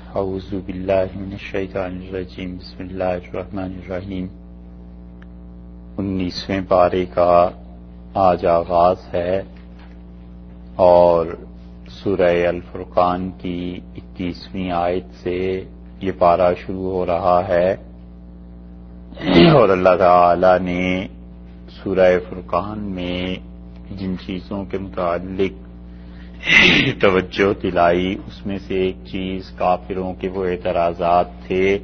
اعوذ باللہ من الشیطان الرجیم بسم اللہ الرحمن الرحیم 19ویں پارے کا آج آغاز ہے اور سورہ الفرقان کی 21ویں آیت سے یہ پارہ شروع ہو رہا ہے اور اللہ تعالی نے سورہ فرقان میں جن چیزوں کے متعلق توجہ دلائی اس میں سے ایک چیز کافروں کے وہ اعتراضات تھے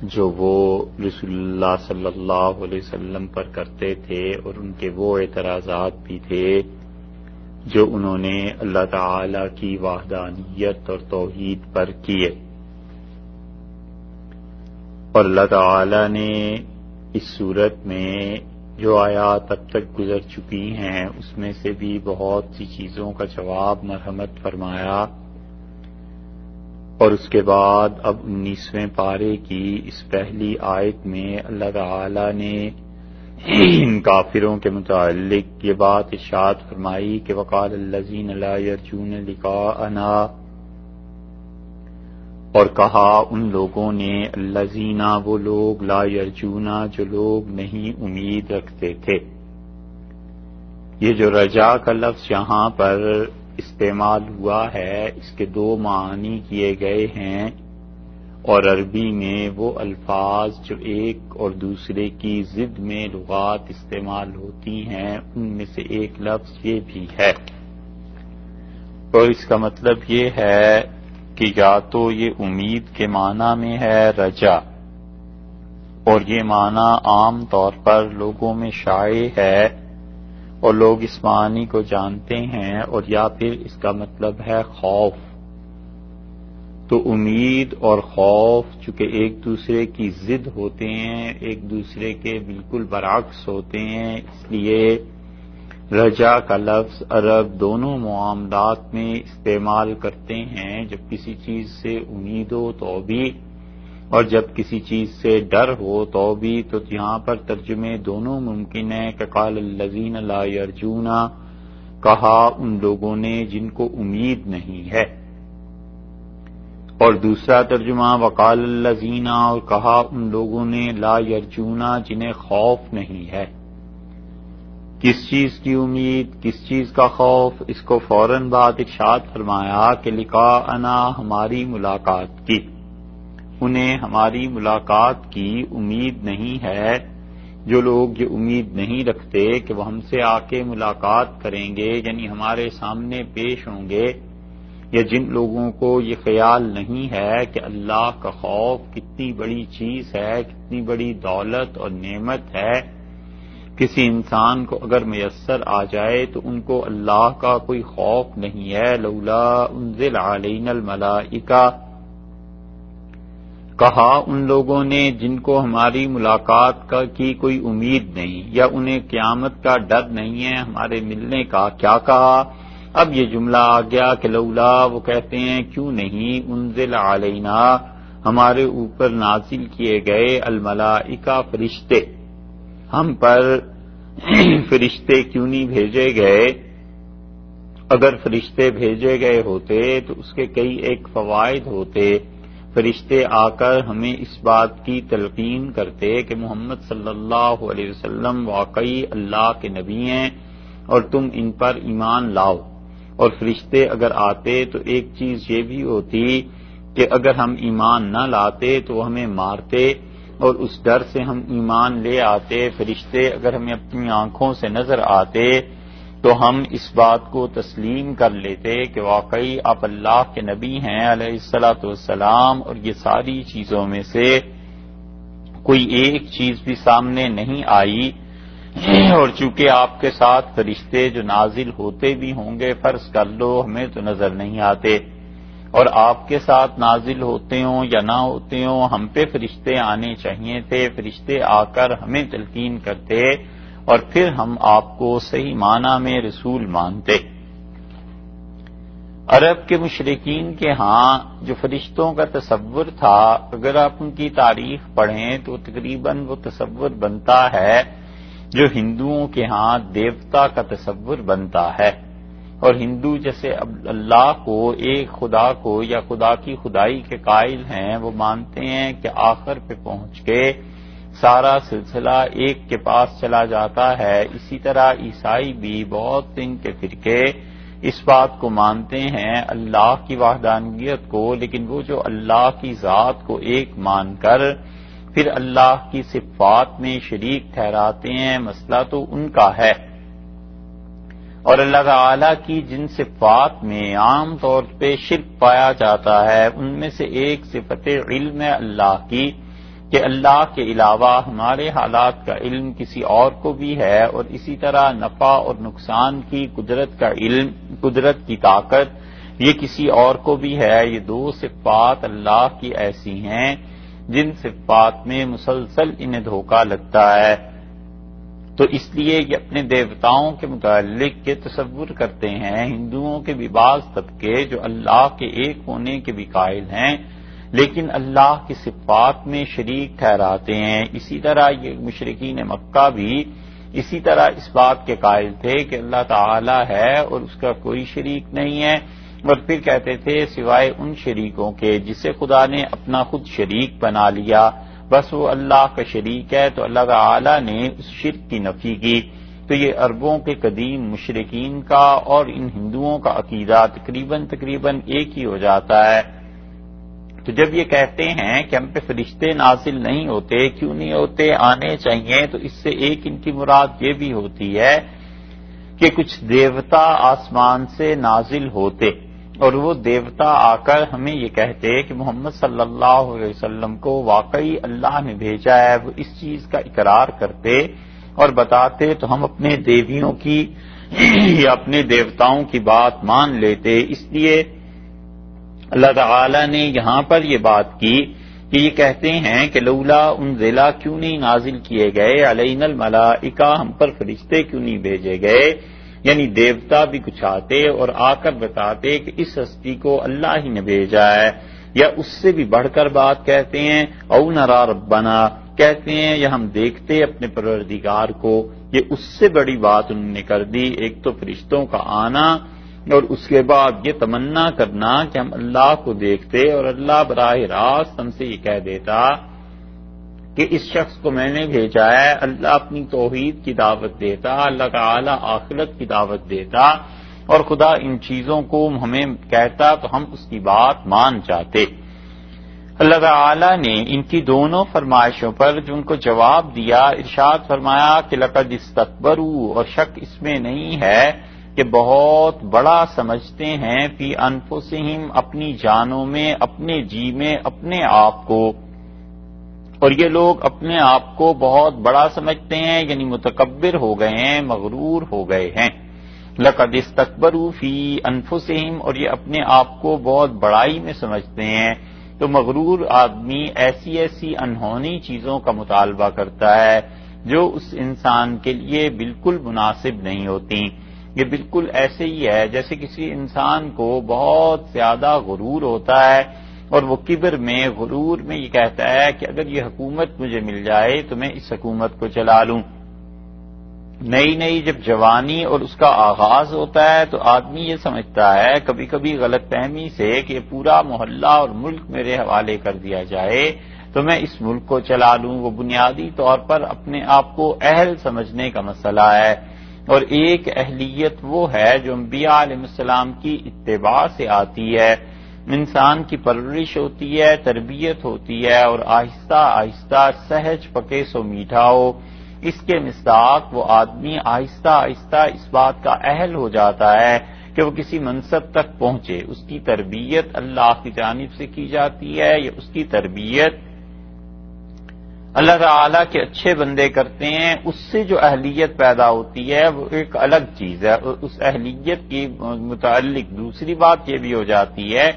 جو وہ رسول اللہ صلی اللہ علیہ وسلم پر کرتے تھے اور ان کے وہ اعتراضات بھی تھے جو انہوں نے اللہ تعالی کی وحدانیت اور توحید پر کیے، اور اللہ تعالی نے اس صورت میں جو آیات اب تک گزر چکی ہیں اس میں سے بھی بہت سی چیزوں کا جواب مرحمت فرمایا، اور اس کے بعد اب 19ویں پارے کی اس پہلی آیت میں اللہ تعالی نے ان کافروں کے متعلق یہ بات ارشاد فرمائی کہ وقال الذین لا یرجون لقاءنا، اور کہا ان لوگوں نے الذین وہ لوگ لا یرجونا جو لوگ نہیں امید رکھتے تھے۔ یہ جو رجا کا لفظ یہاں پر استعمال ہوا ہے اس کے دو معنی کیے گئے ہیں، اور عربی میں وہ الفاظ جو ایک اور دوسرے کی ضد میں لغات استعمال ہوتی ہیں ان میں سے ایک لفظ یہ بھی ہے، اور اس کا مطلب یہ ہے کہ یا تو یہ امید کے معنی میں ہے رجا، اور یہ معنی عام طور پر لوگوں میں شائع ہے اور لوگ اس معنی کو جانتے ہیں، اور یا پھر اس کا مطلب ہے خوف۔ تو امید اور خوف چونکہ ایک دوسرے کی ضد ہوتے ہیں، ایک دوسرے کے بالکل برعکس ہوتے ہیں، اس لیے رجا کا لفظ عرب دونوں معاملات میں استعمال کرتے ہیں، جب کسی چیز سے امید ہو تو بھی اور جب کسی چیز سے ڈر ہو تو بھی، تو یہاں پر ترجمے دونوں ممکن ہیں کہ قال الذین لا یرجونا، کہا ان لوگوں نے جن کو امید نہیں ہے، اور دوسرا ترجمہ وقال الذین، اور کہا ان لوگوں نے لا یرجونا جنہیں خوف نہیں ہے۔ کس چیز کی امید، کس چیز کا خوف؟ اس کو فوراً بعد ارشاد فرمایا کہ لقاءنا ہماری ملاقات کی، انہیں ہماری ملاقات کی امید نہیں ہے۔ جو لوگ یہ امید نہیں رکھتے کہ وہ ہم سے آ کے ملاقات کریں گے، یعنی ہمارے سامنے پیش ہوں گے، یا جن لوگوں کو یہ خیال نہیں ہے کہ اللہ کا خوف کتنی بڑی چیز ہے، کتنی بڑی دولت اور نعمت ہے، کسی انسان کو اگر میسر آ جائے تو ان کو اللہ کا کوئی خوف نہیں ہے۔ لولا انزل علینا الملائکہ، کہا ان لوگوں نے جن کو ہماری ملاقات کی کوئی امید نہیں یا انہیں قیامت کا ڈر نہیں ہے ہمارے ملنے کا، کیا کہا؟ اب یہ جملہ آ گیا کہ لولا، وہ کہتے ہیں کیوں نہیں، انزل علینا ہمارے اوپر نازل کیے گئے، الملائکہ فرشتے، ہم پر فرشتے کیوں نہیں بھیجے گئے؟ اگر فرشتے بھیجے گئے ہوتے تو اس کے کئی ایک فوائد ہوتے۔ فرشتے آ کر ہمیں اس بات کی تلقین کرتے کہ محمد صلی اللہ علیہ وسلم واقعی اللہ کے نبی ہیں اور تم ان پر ایمان لاؤ، اور فرشتے اگر آتے تو ایک چیز یہ بھی ہوتی کہ اگر ہم ایمان نہ لاتے تو ہمیں مارتے، اور اس ڈر سے ہم ایمان لے آتے۔ فرشتے اگر ہمیں اپنی آنکھوں سے نظر آتے تو ہم اس بات کو تسلیم کر لیتے کہ واقعی آپ اللہ کے نبی ہیں علیہ الصلوۃ والسلام، اور یہ ساری چیزوں میں سے کوئی ایک چیز بھی سامنے نہیں آئی، اور چونکہ آپ کے ساتھ فرشتے جو نازل ہوتے بھی ہوں گے فرض کر لو ہمیں تو نظر نہیں آتے، اور آپ کے ساتھ نازل ہوتے ہوں یا نہ ہوتے ہوں ہم پہ فرشتے آنے چاہیے تھے، فرشتے آ کر ہمیں تلقین کرتے اور پھر ہم آپ کو صحیح معنی میں رسول مانتے۔ عرب کے مشرکین کے ہاں جو فرشتوں کا تصور تھا، اگر آپ ان کی تاریخ پڑھیں تو تقریباً وہ تصور بنتا ہے جو ہندوؤں کے ہاں دیوتا کا تصور بنتا ہے، اور ہندو جیسے اللہ کو، ایک خدا کو یا خدا کی خدائی کے قائل ہیں، وہ مانتے ہیں کہ آخر پہ پہنچ کے سارا سلسلہ ایک کے پاس چلا جاتا ہے، اسی طرح عیسائی بھی بہت دن کے فرقے اس بات کو مانتے ہیں اللہ کی وحدانیت کو، لیکن وہ جو اللہ کی ذات کو ایک مان کر پھر اللہ کی صفات میں شریک ٹھہراتے ہیں، مسئلہ تو ان کا ہے۔ اور اللہ تعالی کی جن صفات میں عام طور پہ شرک پایا جاتا ہے، ان میں سے ایک صفت علم ہے اللہ کی، کہ اللہ کے علاوہ ہمارے حالات کا علم کسی اور کو بھی ہے، اور اسی طرح نفع اور نقصان کی قدرت کا علم، قدرت کی طاقت، یہ کسی اور کو بھی ہے۔ یہ دو صفات اللہ کی ایسی ہیں جن صفات میں مسلسل انہیں دھوکہ لگتا ہے، تو اس لیے یہ اپنے دیوتاؤں کے متعلق یہ تصور کرتے ہیں، ہندوؤں کے بھی بعض طبقے جو اللہ کے ایک ہونے کے بھی قائل ہیں لیکن اللہ کی صفات میں شریک ٹھہراتے ہیں۔ اسی طرح یہ مشرکین مکہ بھی اسی طرح اس بات کے قائل تھے کہ اللہ تعالی ہے اور اس کا کوئی شریک نہیں ہے، اور پھر کہتے تھے سوائے ان شریکوں کے جسے خدا نے اپنا خود شریک بنا لیا، بس وہ اللہ کا شریک ہے، تو اللہ تعالی نے اس شرک کی نفی کی۔ تو یہ عربوں کے قدیم مشرکین کا اور ان ہندوؤں کا عقیدہ تقریباً ایک ہی ہو جاتا ہے۔ تو جب یہ کہتے ہیں کہ ہم پہ فرشتے نازل نہیں ہوتے، کیوں نہیں ہوتے، آنے چاہیے، تو اس سے ایک ان کی مراد یہ بھی ہوتی ہے کہ کچھ دیوتا آسمان سے نازل ہوتے اور وہ دیوتا آ کر ہمیں یہ کہتے کہ محمد صلی اللہ علیہ وسلم کو واقعی اللہ نے بھیجا ہے، وہ اس چیز کا اقرار کرتے اور بتاتے، تو ہم اپنے دیویوں کی یا اپنے دیوتاؤں کی بات مان لیتے۔ اس لیے اللہ تعالی نے یہاں پر یہ بات کی کہ یہ کہتے ہیں کہ لولا انزل، کیوں نہیں نازل کیے گئے، علینا الملائکہ، ہم پر فرشتے کیوں نہیں بھیجے گئے، یعنی دیوتا بھی کچھ آتے اور آ کر بتاتے کہ اس ہستی کو اللہ ہی نے بھیجا ہے، یا اس سے بھی بڑھ کر بات کہتے ہیں، او نرا ربنا، کہتے ہیں یا ہم دیکھتے اپنے پروردگار کو۔ یہ اس سے بڑی بات انہوں نے کر دی، ایک تو فرشتوں کا آنا اور اس کے بعد یہ تمنا کرنا کہ ہم اللہ کو دیکھتے، اور اللہ براہ راست ہم سے یہ کہہ دیتا کہ اس شخص کو میں نے بھیجا ہے، اللہ اپنی توحید کی دعوت دیتا، اللہ تعالی آخرت کی دعوت دیتا، اور خدا ان چیزوں کو ہمیں کہتا تو ہم اس کی بات مان جاتے۔ اللہ تعالی نے ان کی دونوں فرمائشوں پر جو ان کو جواب دیا، ارشاد فرمایا کہ لقد استکبروا، اور شک اس میں نہیں ہے کہ بہت بڑا سمجھتے ہیں، فی انفسہم، اپنی جانوں میں، اپنے جی میں، اپنے آپ کو، اور یہ لوگ اپنے آپ کو بہت بڑا سمجھتے ہیں، یعنی متکبر ہو گئے ہیں، مغرور ہو گئے ہیں۔ لقد استکبروا فی انفسہم، اور یہ اپنے آپ کو بہت بڑائی میں سمجھتے ہیں۔ تو مغرور آدمی ایسی انہونی چیزوں کا مطالبہ کرتا ہے جو اس انسان کے لیے بالکل مناسب نہیں ہوتی۔ یہ بالکل ایسے ہی ہے جیسے کسی انسان کو بہت زیادہ غرور ہوتا ہے، اور وہ کبر میں، غرور میں یہ کہتا ہے کہ اگر یہ حکومت مجھے مل جائے تو میں اس حکومت کو چلا لوں۔ نئی جب جوانی اور اس کا آغاز ہوتا ہے تو آدمی یہ سمجھتا ہے کبھی کبھی غلط فہمی سے کہ یہ پورا محلہ اور ملک میرے حوالے کر دیا جائے تو میں اس ملک کو چلا لوں۔ وہ بنیادی طور پر اپنے آپ کو اہل سمجھنے کا مسئلہ ہے، اور ایک اہلیت وہ ہے جو انبیاء علیہ السلام کی اتباع سے آتی ہے۔ انسان کی پرورش ہوتی ہے، تربیت ہوتی ہے، اور آہستہ آہستہ سہج پکے سو میٹھا ہو، اس کے مصداق وہ آدمی آہستہ آہستہ اس بات کا اہل ہو جاتا ہے کہ وہ کسی منصب تک پہنچے۔ اس کی تربیت اللہ کی جانب سے کی جاتی ہے، یا اس کی تربیت اللہ تعالیٰ کے اچھے بندے کرتے ہیں، اس سے جو اہلیت پیدا ہوتی ہے وہ ایک الگ چیز ہے۔ اس اہلیت کی متعلق دوسری بات یہ بھی ہو جاتی ہے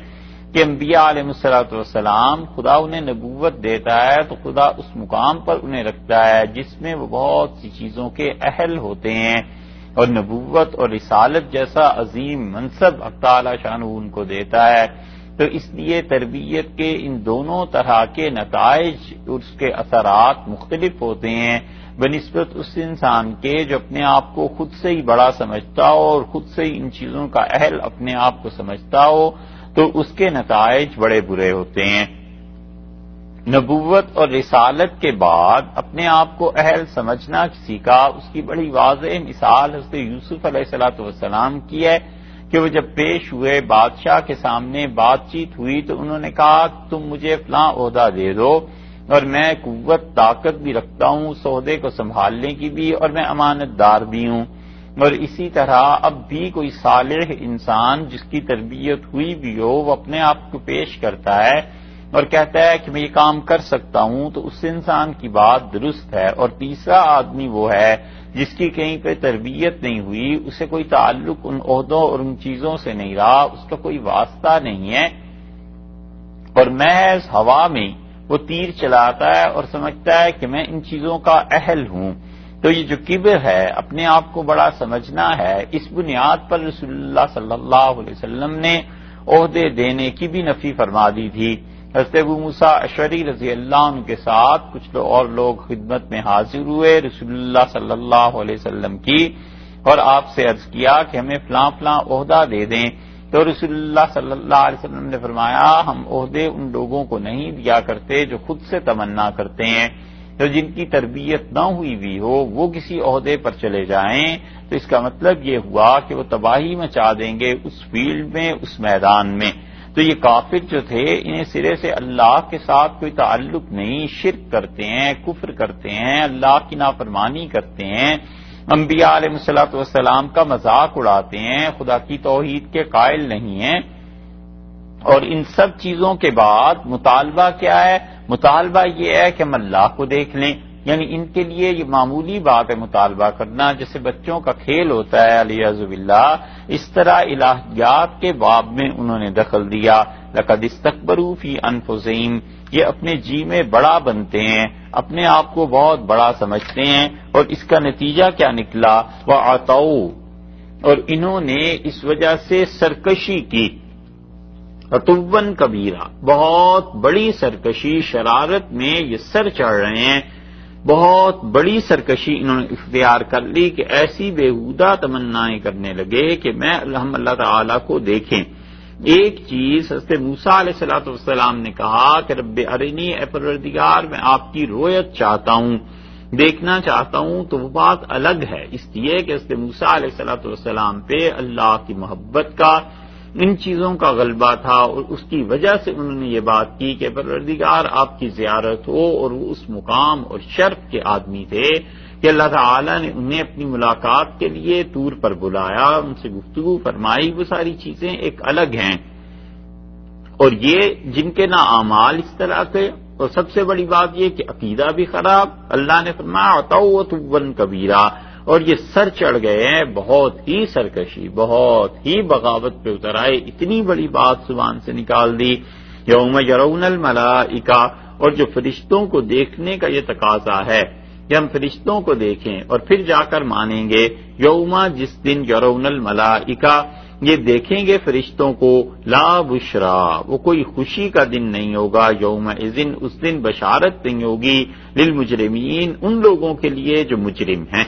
کہ انبیاء علیہ السلام خدا انہیں نبوت دیتا ہے تو خدا اس مقام پر انہیں رکھتا ہے جس میں وہ بہت سی چیزوں کے اہل ہوتے ہیں، اور نبوت اور رسالت جیسا عظیم منصب حق تعالی شانہ ان کو دیتا ہے تو اس لیے تربیت کے ان دونوں طرح کے نتائج، اس کے اثرات مختلف ہوتے ہیں بنسبت اس انسان کے جو اپنے آپ کو خود سے ہی بڑا سمجھتا ہو اور خود سے ہی ان چیزوں کا اہل اپنے آپ کو سمجھتا ہو، تو اس کے نتائج بڑے برے ہوتے ہیں۔ نبوت اور رسالت کے بعد اپنے آپ کو اہل سمجھنا کسی کا، اس کی بڑی واضح مثال حضرت یوسف علیہ السلام کی ہے کہ وہ جب پیش ہوئے بادشاہ کے سامنے بات چیت ہوئی تو انہوں نے کہا تم مجھے فلاں عہدہ دے دو اور میں قوت طاقت بھی رکھتا ہوں اس عہدے کو سنبھالنے کی بھی، اور میں امانت دار بھی ہوں۔ اور اسی طرح اب بھی کوئی صالح انسان جس کی تربیت ہوئی بھی ہو، وہ اپنے آپ کو پیش کرتا ہے اور کہتا ہے کہ میں یہ کام کر سکتا ہوں، تو اس انسان کی بات درست ہے۔ اور تیسرا آدمی وہ ہے جس کی کہیں پہ تربیت نہیں ہوئی، اسے کوئی تعلق ان عہدوں اور ان چیزوں سے نہیں رہا، اس کا کوئی واسطہ نہیں ہے، اور محض ہوا میں وہ تیر چلاتا ہے اور سمجھتا ہے کہ میں ان چیزوں کا اہل ہوں۔ تو یہ جو کبر ہے، اپنے آپ کو بڑا سمجھنا ہے، اس بنیاد پر رسول اللہ صلی اللہ علیہ وسلم نے عہدے دینے کی بھی نفی فرما دی تھی۔ حضرت ابو موسیٰ اشعری رضی اللہ عنہ کے ساتھ کچھ اور لوگ خدمت میں حاضر ہوئے رسول اللہ صلی اللہ علیہ وسلم کی، اور آپ سے عرض کیا کہ ہمیں فلاں فلاں عہدہ دے دیں، تو رسول اللہ صلی اللہ علیہ وسلم نے فرمایا ہم عہدے ان لوگوں کو نہیں دیا کرتے جو خود سے تمنا کرتے ہیں، تو جن کی تربیت نہ ہوئی بھی ہو وہ کسی عہدے پر چلے جائیں تو اس کا مطلب یہ ہوا کہ وہ تباہی مچا دیں گے اس فیلڈ میں، اس میدان میں۔ تو یہ کافر جو تھے انہیں سرے سے اللہ کے ساتھ کوئی تعلق نہیں، شرک کرتے ہیں، کفر کرتے ہیں، اللہ کی نافرمانی کرتے ہیں، انبیاء علیہ الصلوۃ والسلام کا مذاق اڑاتے ہیں، خدا کی توحید کے قائل نہیں ہیں۔ اور ان سب چیزوں کے بعد مطالبہ کیا ہے؟ مطالبہ یہ ہے کہ ہم اللہ کو دیکھ لیں، یعنی ان کے لیے یہ معمولی بات ہے مطالبہ کرنا، جیسے بچوں کا کھیل ہوتا ہے علیہ باللہ، اس طرح الہیات کے باب میں انہوں نے دخل دیا۔ لقد استکبروا فی انفسہم، یہ اپنے جی میں بڑا بنتے ہیں، اپنے آپ کو بہت بڑا سمجھتے ہیں، اور اس کا نتیجہ کیا نکلا؟ وعتوا، اور انہوں نے اس وجہ سے سرکشی کی، عتواً کبیرہ، بہت بڑی سرکشی، شرارت میں یہ سر چڑھ رہے ہیں، بہت بڑی سرکشی انہوں نے اختیار کر لی کہ ایسی بیہودہ تمنائیں کرنے لگے کہ ہم اللہ تعالیٰ کو دیکھیں۔ ایک چیز حضرت موسیٰ علیہ السلام نے کہا کہ رب ارنی، اے پروردگار میں آپ کی رؤیت چاہتا ہوں، دیکھنا چاہتا ہوں، تو وہ بات الگ ہے، اس لیے کہ حضرت موسیٰ علیہ السلام پہ اللہ کی محبت کا، ان چیزوں کا غلبہ تھا، اور اس کی وجہ سے انہوں نے یہ بات کی کہ پروردگار آپ کی زیارت ہو، اور وہ اس مقام اور شرف کے آدمی تھے کہ اللہ تعالیٰ نے انہیں اپنی ملاقات کے لیے طور پر بلایا، ان سے گفتگو فرمائی، وہ ساری چیزیں ایک الگ ہیں۔ اور یہ جن کے نہ اعمال اس طرح کے، اور سب سے بڑی بات یہ کہ عقیدہ بھی خراب، اللہ نے فرمایا عتوا عتواً کبیرہ، اور یہ سر چڑھ گئے ہیں، بہت ہی سرکشی، بہت ہی بغاوت پہ اتر آئے، اتنی بڑی بات زبان سے نکال دی۔ یوم یرون الملائکہ، اور جو فرشتوں کو دیکھنے کا یہ تقاضا ہے کہ ہم فرشتوں کو دیکھیں اور پھر جا کر مانیں گے، یوم، جس دن یرون الملائکہ، یہ دیکھیں گے فرشتوں کو، لا بشرا، وہ کوئی خوشی کا دن نہیں ہوگا، یوم اذن، اس دن بشارت نہیں ہوگی، للمجرمین، ان لوگوں کے لیے جو مجرم ہیں۔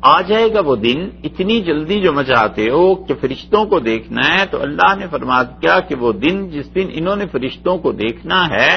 آ جائے گا وہ دن، اتنی جلدی جو مچاتے ہو کہ فرشتوں کو دیکھنا ہے، تو اللہ نے فرما دیا کہ وہ دن جس دن انہوں نے فرشتوں کو دیکھنا ہے،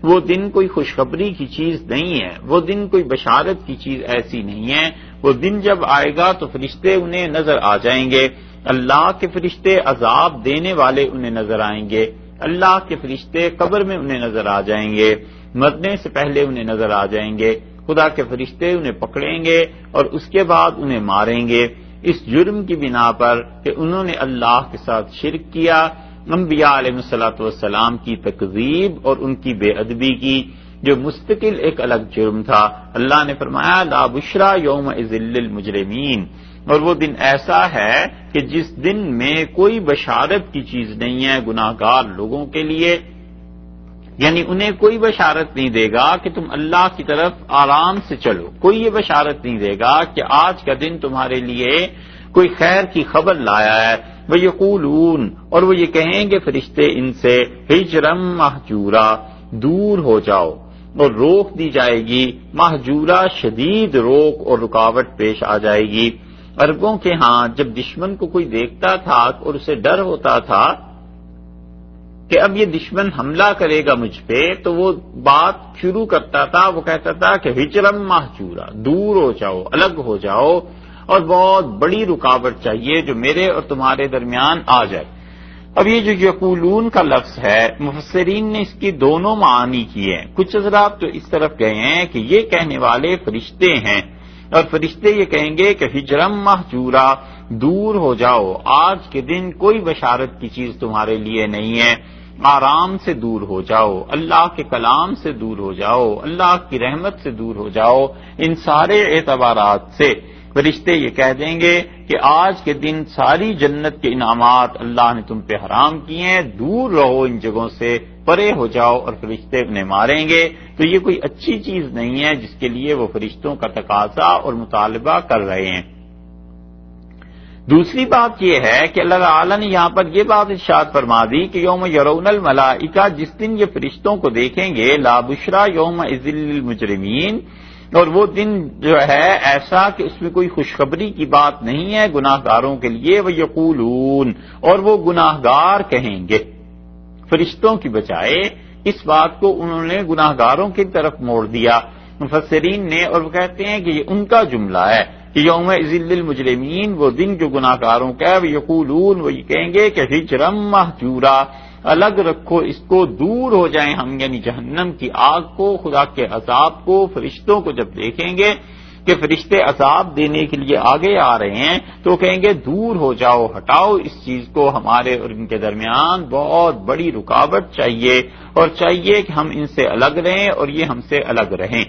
وہ دن کوئی خوشخبری کی چیز نہیں ہے، وہ دن کوئی بشارت کی چیز ایسی نہیں ہے۔ وہ دن جب آئے گا تو فرشتے انہیں نظر آ جائیں گے، اللہ کے فرشتے عذاب دینے والے انہیں نظر آئیں گے، اللہ کے فرشتے قبر میں انہیں نظر آ جائیں گے، مرنے سے پہلے انہیں نظر آ جائیں گے، خدا کے فرشتے انہیں پکڑیں گے اور اس کے بعد انہیں ماریں گے، اس جرم کی بنا پر کہ انہوں نے اللہ کے ساتھ شرک کیا، انبیاء علیہ السلام کی تکذیب اور ان کی بے ادبی کی، جو مستقل ایک الگ جرم تھا۔ اللہ نے فرمایا لا بشرا یومئذ للمجرمین، اور وہ دن ایسا ہے کہ جس دن میں کوئی بشارت کی چیز نہیں ہے گناہگار لوگوں کے لیے، یعنی انہیں کوئی بشارت نہیں دے گا کہ تم اللہ کی طرف آرام سے چلو، کوئی یہ بشارت نہیں دے گا کہ آج کا دن تمہارے لیے کوئی خیر کی خبر لایا ہے، وَيَقُولُونَ اور وہ یہ کہیں گے فرشتے ان سے ہجرم مہجورا دور ہو جاؤ، اور روک دی جائے گی، مہجورا شدید روک اور رکاوٹ پیش آ جائے گی۔ عربوں کے ہاں جب دشمن کو کوئی دیکھتا تھا اور اسے ڈر ہوتا تھا کہ اب یہ دشمن حملہ کرے گا مجھ پہ، تو وہ بات شروع کرتا تھا، وہ کہتا تھا کہ ہجرم مہجورا دور ہو جاؤ، الگ ہو جاؤ، اور بہت بڑی رکاوٹ چاہیے جو میرے اور تمہارے درمیان آ جائے۔ اب یہ جو یقولون کا لفظ ہے، مفسرین نے اس کی دونوں معانی کیے ہیں۔ کچھ حضرات تو اس طرف گئے ہیں کہ یہ کہنے والے فرشتے ہیں، اور فرشتے یہ کہیں گے کہ ہجرم مہجورا دور ہو جاؤ، آج کے دن کوئی بشارت کی چیز تمہارے لیے نہیں ہے، آرام سے دور ہو جاؤ، اللہ کے کلام سے دور ہو جاؤ، اللہ کی رحمت سے دور ہو جاؤ۔ ان سارے اعتبارات سے فرشتے یہ کہہ دیں گے کہ آج کے دن ساری جنت کے انعامات اللہ نے تم پہ حرام کیے ہیں، دور رہو ان جگہوں سے، پرے ہو جاؤ، اور فرشتے انہیں ماریں گے۔ تو یہ کوئی اچھی چیز نہیں ہے جس کے لیے وہ فرشتوں کا تقاضا اور مطالبہ کر رہے ہیں۔ دوسری بات یہ ہے کہ اللہ تعالیٰ نے یہاں پر یہ بات ارشاد فرما دی کہ یوم یرون الملائکہ، جس دن یہ فرشتوں کو دیکھیں گے، لا بشرا یوم اذل للمجرمین، اور وہ دن جو ہے ایسا کہ اس میں کوئی خوشخبری کی بات نہیں ہے گناہ گاروں کے لیے، وَيَقُولُونَ اور وہ گناہ گار کہیں گے، فرشتوں کی بجائے اس بات کو انہوں نے گناہ گاروں کی طرف موڑ دیا مفسرین نے، اور وہ کہتے ہیں کہ یہ ان کا جملہ ہے کہ یوم اذل للمجرمین، وہ دن جو گناہ گاروں کا ہے، وَيَقُولُونَ وہ یہ کہیں گے کہ ہجرم مہجورا الگ رکھو اس کو، دور ہو جائیں ہم، یعنی جہنم کی آگ کو، خدا کے عذاب کو۔ فرشتوں کو جب دیکھیں گے کہ فرشتے عذاب دینے کے لیے آگے آ رہے ہیں تو کہیں گے دور ہو جاؤ، ہٹاؤ اس چیز کو، ہمارے اور ان کے درمیان بہت بڑی رکاوٹ چاہیے، اور چاہیے کہ ہم ان سے الگ رہیں اور یہ ہم سے الگ رہیں۔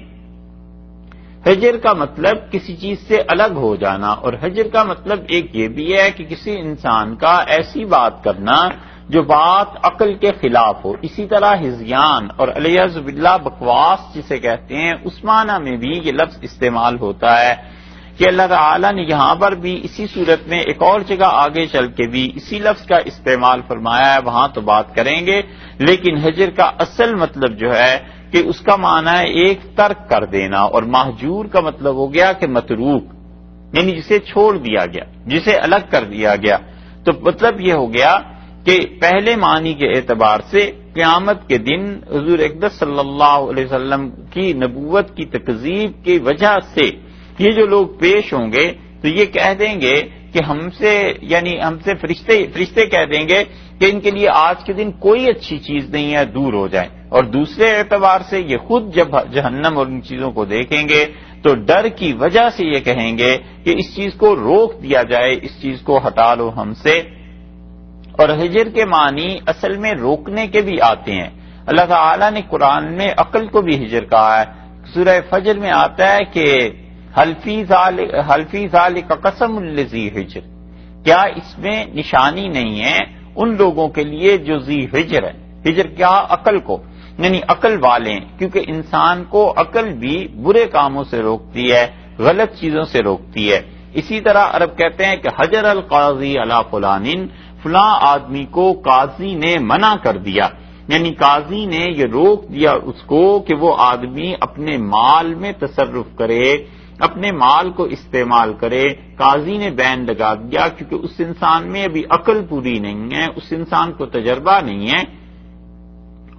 ہجر کا مطلب کسی چیز سے الگ ہو جانا، اور ہجر کا مطلب ایک یہ بھی ہے کہ کسی انسان کا ایسی بات کرنا جو بات عقل کے خلاف ہو۔ اسی طرح ہذیان اور علیہ باللہ بکواس جسے کہتے ہیں، اس معنی میں بھی یہ لفظ استعمال ہوتا ہے کہ اللہ تعالیٰ نے یہاں پر بھی اسی صورت میں ایک اور جگہ آگے چل کے بھی اسی لفظ کا استعمال فرمایا ہے، وہاں تو بات کریں گے، لیکن ہجر کا اصل مطلب جو ہے کہ اس کا معنی ہے ایک ترک کر دینا، اور مہجور کا مطلب ہو گیا کہ متروک، یعنی جسے چھوڑ دیا گیا، جسے الگ کر دیا گیا۔ تو مطلب یہ ہو گیا کہ پہلے معنی کے اعتبار سے قیامت کے دن حضور اقدس صلی اللہ علیہ وسلم کی نبوت کی تکذیب کی وجہ سے یہ جو لوگ پیش ہوں گے تو یہ کہہ دیں گے کہ ہم سے فرشتے کہہ دیں گے کہ ان کے لیے آج کے دن کوئی اچھی چیز نہیں ہے، دور ہو جائیں۔ اور دوسرے اعتبار سے یہ خود جب جہنم اور ان چیزوں کو دیکھیں گے تو ڈر کی وجہ سے یہ کہیں گے کہ اس چیز کو روک دیا جائے، اس چیز کو ہٹا لو ہم سے۔ اور ہجر کے معنی اصل میں روکنے کے بھی آتے ہیں۔ اللہ تعالیٰ نے قرآن میں عقل کو بھی ہجر کہا ہے، سورہ فجر میں آتا ہے کہ حل فی ذالک قسم لذی ہجر، کیا اس میں نشانی نہیں ہے ان لوگوں کے لیے جو ذی ہجر ہے۔ ہجر کیا؟ عقل کو، یعنی عقل والے ہیں، کیونکہ انسان کو عقل بھی برے کاموں سے روکتی ہے، غلط چیزوں سے روکتی ہے۔ اسی طرح عرب کہتے ہیں کہ حجر القاضی علی فلان، فلاں آدمی کو قاضی نے منع کر دیا، یعنی قاضی نے یہ روک دیا اس کو کہ وہ آدمی اپنے مال میں تصرف کرے، اپنے مال کو استعمال کرے۔ قاضی نے بین لگا دیا کیونکہ اس انسان میں ابھی عقل پوری نہیں ہے، اس انسان کو تجربہ نہیں ہے،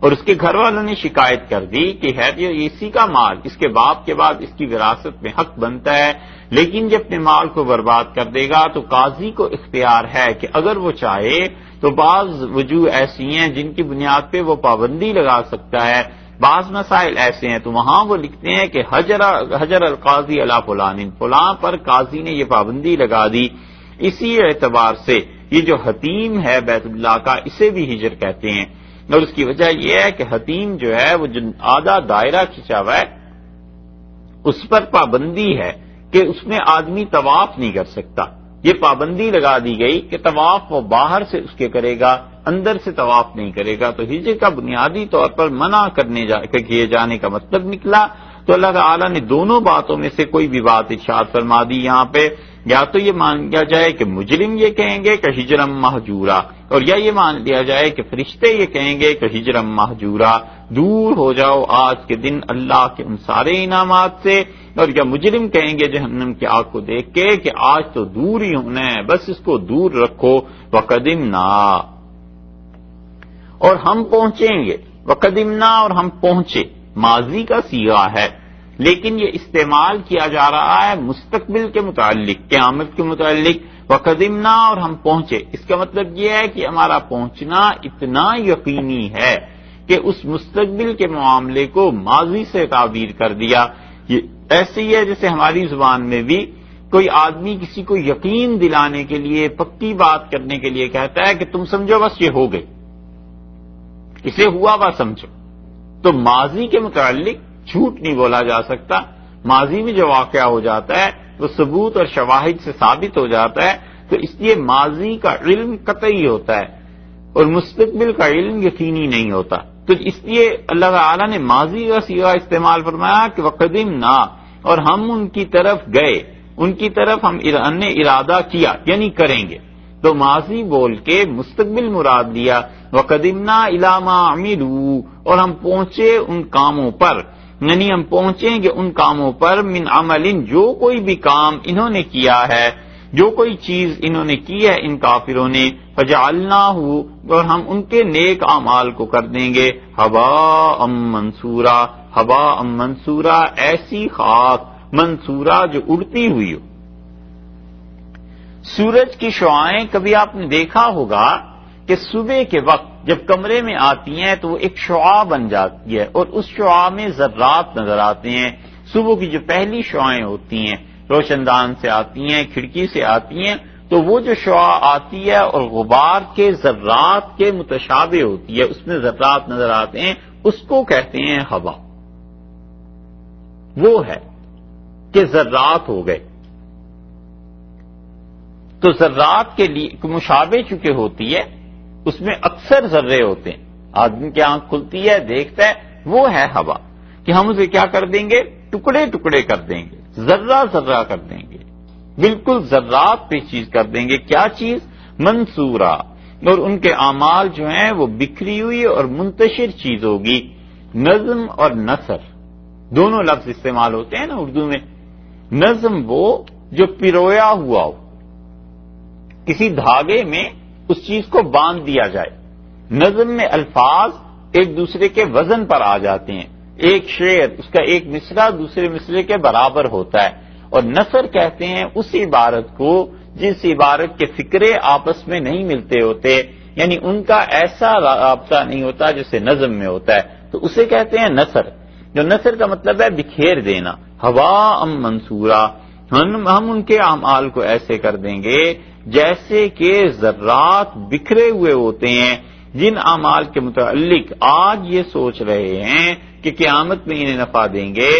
اور اس کے گھر والوں نے شکایت کر دی کہ ہے یہ اسی کا مال، اس کے باپ کے بعد اس کی وراثت میں حق بنتا ہے، لیکن جب اپنے مال کو برباد کر دے گا تو قاضی کو اختیار ہے کہ اگر وہ چاہے تو بعض وجوہ ایسی ہیں جن کی بنیاد پہ وہ پابندی لگا سکتا ہے، بعض مسائل ایسے ہیں تو وہاں وہ لکھتے ہیں کہ حجر القاضی علی فلان، فلاں پر قاضی نے یہ پابندی لگا دی۔ اسی اعتبار سے یہ جو حتیم ہے بیت اللہ کا، اسے بھی ہجر کہتے ہیں، اور اس کی وجہ یہ ہے کہ حتیم جو ہے وہ جو آدھا دائرہ کھینچا ہوا ہے اس پر پابندی ہے کہ اس میں آدمی طواف نہیں کر سکتا، یہ پابندی لگا دی گئی کہ طواف وہ باہر سے اس کے کرے گا، اندر سے طواف نہیں کرے گا۔ تو ہجر کا بنیادی طور پر منع کیے جانے کا مطلب نکلا تو اللہ تعالیٰ نے دونوں باتوں میں سے کوئی بھی بات ارشاد فرما دی یہاں پہ، یا تو یہ مان لیا جائے کہ مجرم یہ کہیں گے کہ ہجرم مہجورا، اور یا یہ مان لیا جائے کہ فرشتے یہ کہیں گے کہ ہجرم مہجورا، دور ہو جاؤ آج کے دن اللہ کے ان سارے انعامات سے، اور یا مجرم کہیں گے جہنم کی آگ کو دیکھ کے کہ آج تو دور ہی ہونا ہے، بس اس کو دور رکھو۔ وقدمنا، اور ہم پہنچیں گے، وقدمنا اور ہم پہنچے، ماضی کا صیغہ ہے لیکن یہ استعمال کیا جا رہا ہے مستقبل کے متعلق، قیامت کے متعلق۔ وقدمنا اور ہم پہنچے، اس کا مطلب یہ ہے کہ ہمارا پہنچنا اتنا یقینی ہے کہ اس مستقبل کے معاملے کو ماضی سے تعبیر کر دیا۔ یہ ایسے ہی ہے جیسے ہماری زبان میں بھی کوئی آدمی کسی کو یقین دلانے کے لیے، پکی بات کرنے کے لیے کہتا ہے کہ تم سمجھو بس یہ ہو گئی، اسے ہوا وا سمجھو۔ تو ماضی کے متعلق جھوٹ نہیں بولا جا سکتا، ماضی میں جو واقعہ ہو جاتا ہے وہ ثبوت اور شواہد سے ثابت ہو جاتا ہے، تو اس لیے ماضی کا علم قطعی ہوتا ہے اور مستقبل کا علم یقینی نہیں ہوتا۔ تو اس لیے اللہ تعالیٰ نے ماضی کا صیغہ استعمال فرمایا کہ وقدمنا، اور ہم ان کی طرف گئے، ان کی طرف ہم نے ارادہ کیا یعنی کریں گے، تو ماضی بول کے مستقبل مراد لیا۔ وقدمنا الی ما عملوا، اور ہم پہنچے ان کاموں پر، یعنی ہم پہنچیں گے ان کاموں پر، من عمل، جو کوئی بھی کام انہوں نے کیا ہے، جو کوئی چیز انہوں نے کی ہے ان کافروں نے، فجعلناہ، اور ہم ان کے نیک اعمال کو کر دیں گے، ہباء منصورا، ہباء منصورا، ایسی خاک منصورا جو اڑتی ہوئی ہو۔ سورج کی شعاعیں کبھی آپ نے دیکھا ہوگا کہ صبح کے وقت جب کمرے میں آتی ہیں تو وہ ایک شعاع بن جاتی ہے اور اس شعاع میں ذرات نظر آتے ہیں۔ صبح کی جو پہلی شعاعیں ہوتی ہیں روشن دان سے آتی ہیں، کھڑکی سے آتی ہیں، تو وہ جو شعاع آتی ہے اور غبار کے ذرات کے متشابہ ہوتی ہے، اس میں ذرات نظر آتے ہیں، اس کو کہتے ہیں ہوا۔ وہ ہے کہ ذرات ہو گئے، تو ذرات کے لیے مشابہ چونکہ ہوتی ہے، اس میں اکثر ذرے ہوتے ہیں، آدمی کی آنکھ کھلتی ہے دیکھتا ہے، وہ ہے ہوا، کہ ہم اسے کیا کر دیں گے، ٹکڑے ٹکڑے کر دیں گے، ذرہ ذرہ کر دیں گے، بالکل ذرات پہ چیز کر دیں گے۔ کیا چیز؟ منصورہ، اور ان کے اعمال جو ہیں وہ بکھری ہوئی اور منتشر چیز ہوگی۔ نظم اور نثر دونوں لفظ استعمال ہوتے ہیں نا اردو میں۔ نظم وہ جو پرویا ہوا ہو، کسی دھاگے میں اس چیز کو باندھ دیا جائے۔ نظم میں الفاظ ایک دوسرے کے وزن پر آ جاتے ہیں، ایک شعر اس کا ایک مصرع دوسرے مصرے کے برابر ہوتا ہے، اور نثر کہتے ہیں اس عبارت کو جس عبارت کے فقرے آپس میں نہیں ملتے ہوتے، یعنی ان کا ایسا رابطہ نہیں ہوتا جیسے نظم میں ہوتا ہے، تو اسے کہتے ہیں نثر۔ جو نثر کا مطلب ہے بکھیر دینا۔ ہوا منصورا، ہم ان کے اعمال کو ایسے کر دیں گے جیسے کہ ذرات بکھرے ہوئے ہوتے ہیں، جن اعمال کے متعلق آج یہ سوچ رہے ہیں کہ قیامت میں انہیں نفع دیں گے،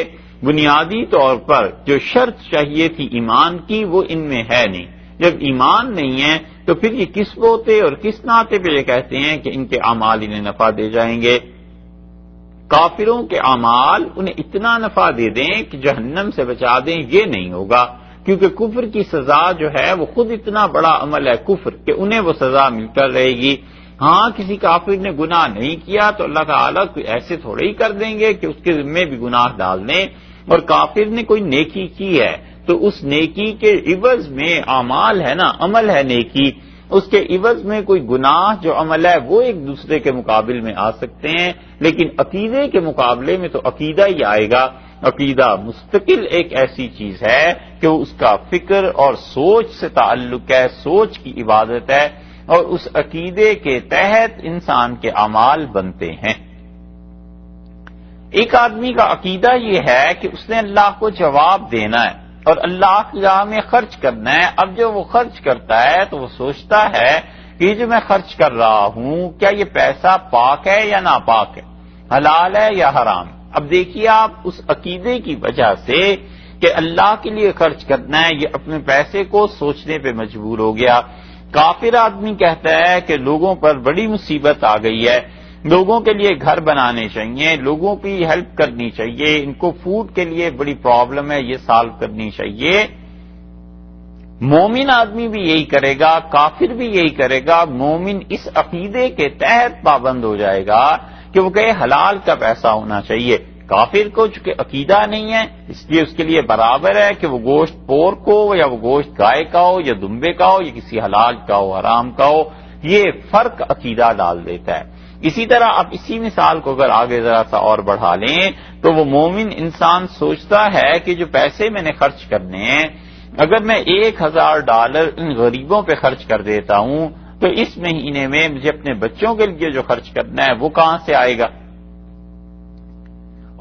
بنیادی طور پر جو شرط چاہیے تھی ایمان کی وہ ان میں ہے نہیں۔ جب ایمان نہیں ہے تو پھر یہ کس بوتے اور کس ناطے پہ یہ کہتے ہیں کہ ان کے اعمال انہیں نفع دے جائیں گے؟ کافروں کے اعمال انہیں اتنا نفع دے دیں کہ جہنم سے بچا دیں، یہ نہیں ہوگا، کیونکہ کفر کی سزا جو ہے وہ خود اتنا بڑا عمل ہے کفر کہ انہیں وہ سزا مل کر رہے گی۔ ہاں کسی کافر نے گناہ نہیں کیا تو اللہ تعالیٰ کوئی ایسے تھوڑے ہی کر دیں گے کہ اس کے ذمے بھی گناہ ڈال دیں، اور کافر نے کوئی نیکی کی ہے تو اس نیکی کے عوض میں اعمال ہے نا، عمل ہے نیکی، اس کے عوض میں کوئی گناہ جو عمل ہے وہ ایک دوسرے کے مقابل میں آ سکتے ہیں، لیکن عقیدے کے مقابلے میں تو عقیدہ ہی آئے گا۔ عقیدہ مستقل ایک ایسی چیز ہے کہ اس کا فکر اور سوچ سے تعلق ہے، سوچ کی عبادت ہے، اور اس عقیدے کے تحت انسان کے اعمال بنتے ہیں۔ ایک آدمی کا عقیدہ یہ ہے کہ اس نے اللہ کو جواب دینا ہے اور اللہ کی راہ میں خرچ کرنا ہے۔ اب جو وہ خرچ کرتا ہے تو وہ سوچتا ہے کہ یہ جو میں خرچ کر رہا ہوں کیا یہ پیسہ پاک ہے یا ناپاک ہے، حلال ہے یا حرام۔ اب دیکھیے آپ اس عقیدے کی وجہ سے کہ اللہ کے لیے خرچ کرنا ہے، یہ اپنے پیسے کو سوچنے پہ مجبور ہو گیا۔ کافر آدمی کہتا ہے کہ لوگوں پر بڑی مصیبت آ گئی ہے، لوگوں کے لیے گھر بنانے چاہیے، لوگوں کی ہیلپ کرنی چاہیے، ان کو فوڈ کے لیے بڑی پرابلم ہے یہ سالو کرنی چاہیے۔ مومن آدمی بھی یہی کرے گا، کافر بھی یہی کرے گا۔ مومن اس عقیدے کے تحت پابند ہو جائے گا کہ وہ کہے حلال کا پیسہ ہونا چاہیے۔ کافر کو چونکہ عقیدہ نہیں ہے اس لیے اس کے لیے برابر ہے کہ وہ گوشت پورک ہو یا وہ گوشت گائے کا ہو یا دمبے کا ہو یا کسی حلال کا ہو حرام کا ہو، یہ فرق عقیدہ ڈال دیتا ہے۔ اسی طرح آپ اسی مثال کو اگر آگے ذرا سا اور بڑھا لیں تو وہ مومن انسان سوچتا ہے کہ جو پیسے میں نے خرچ کرنے ہیں، اگر میں $1000 ان غریبوں پہ خرچ کر دیتا ہوں تو اس مہینے میں مجھے اپنے بچوں کے لیے جو خرچ کرنا ہے وہ کہاں سے آئے گا؟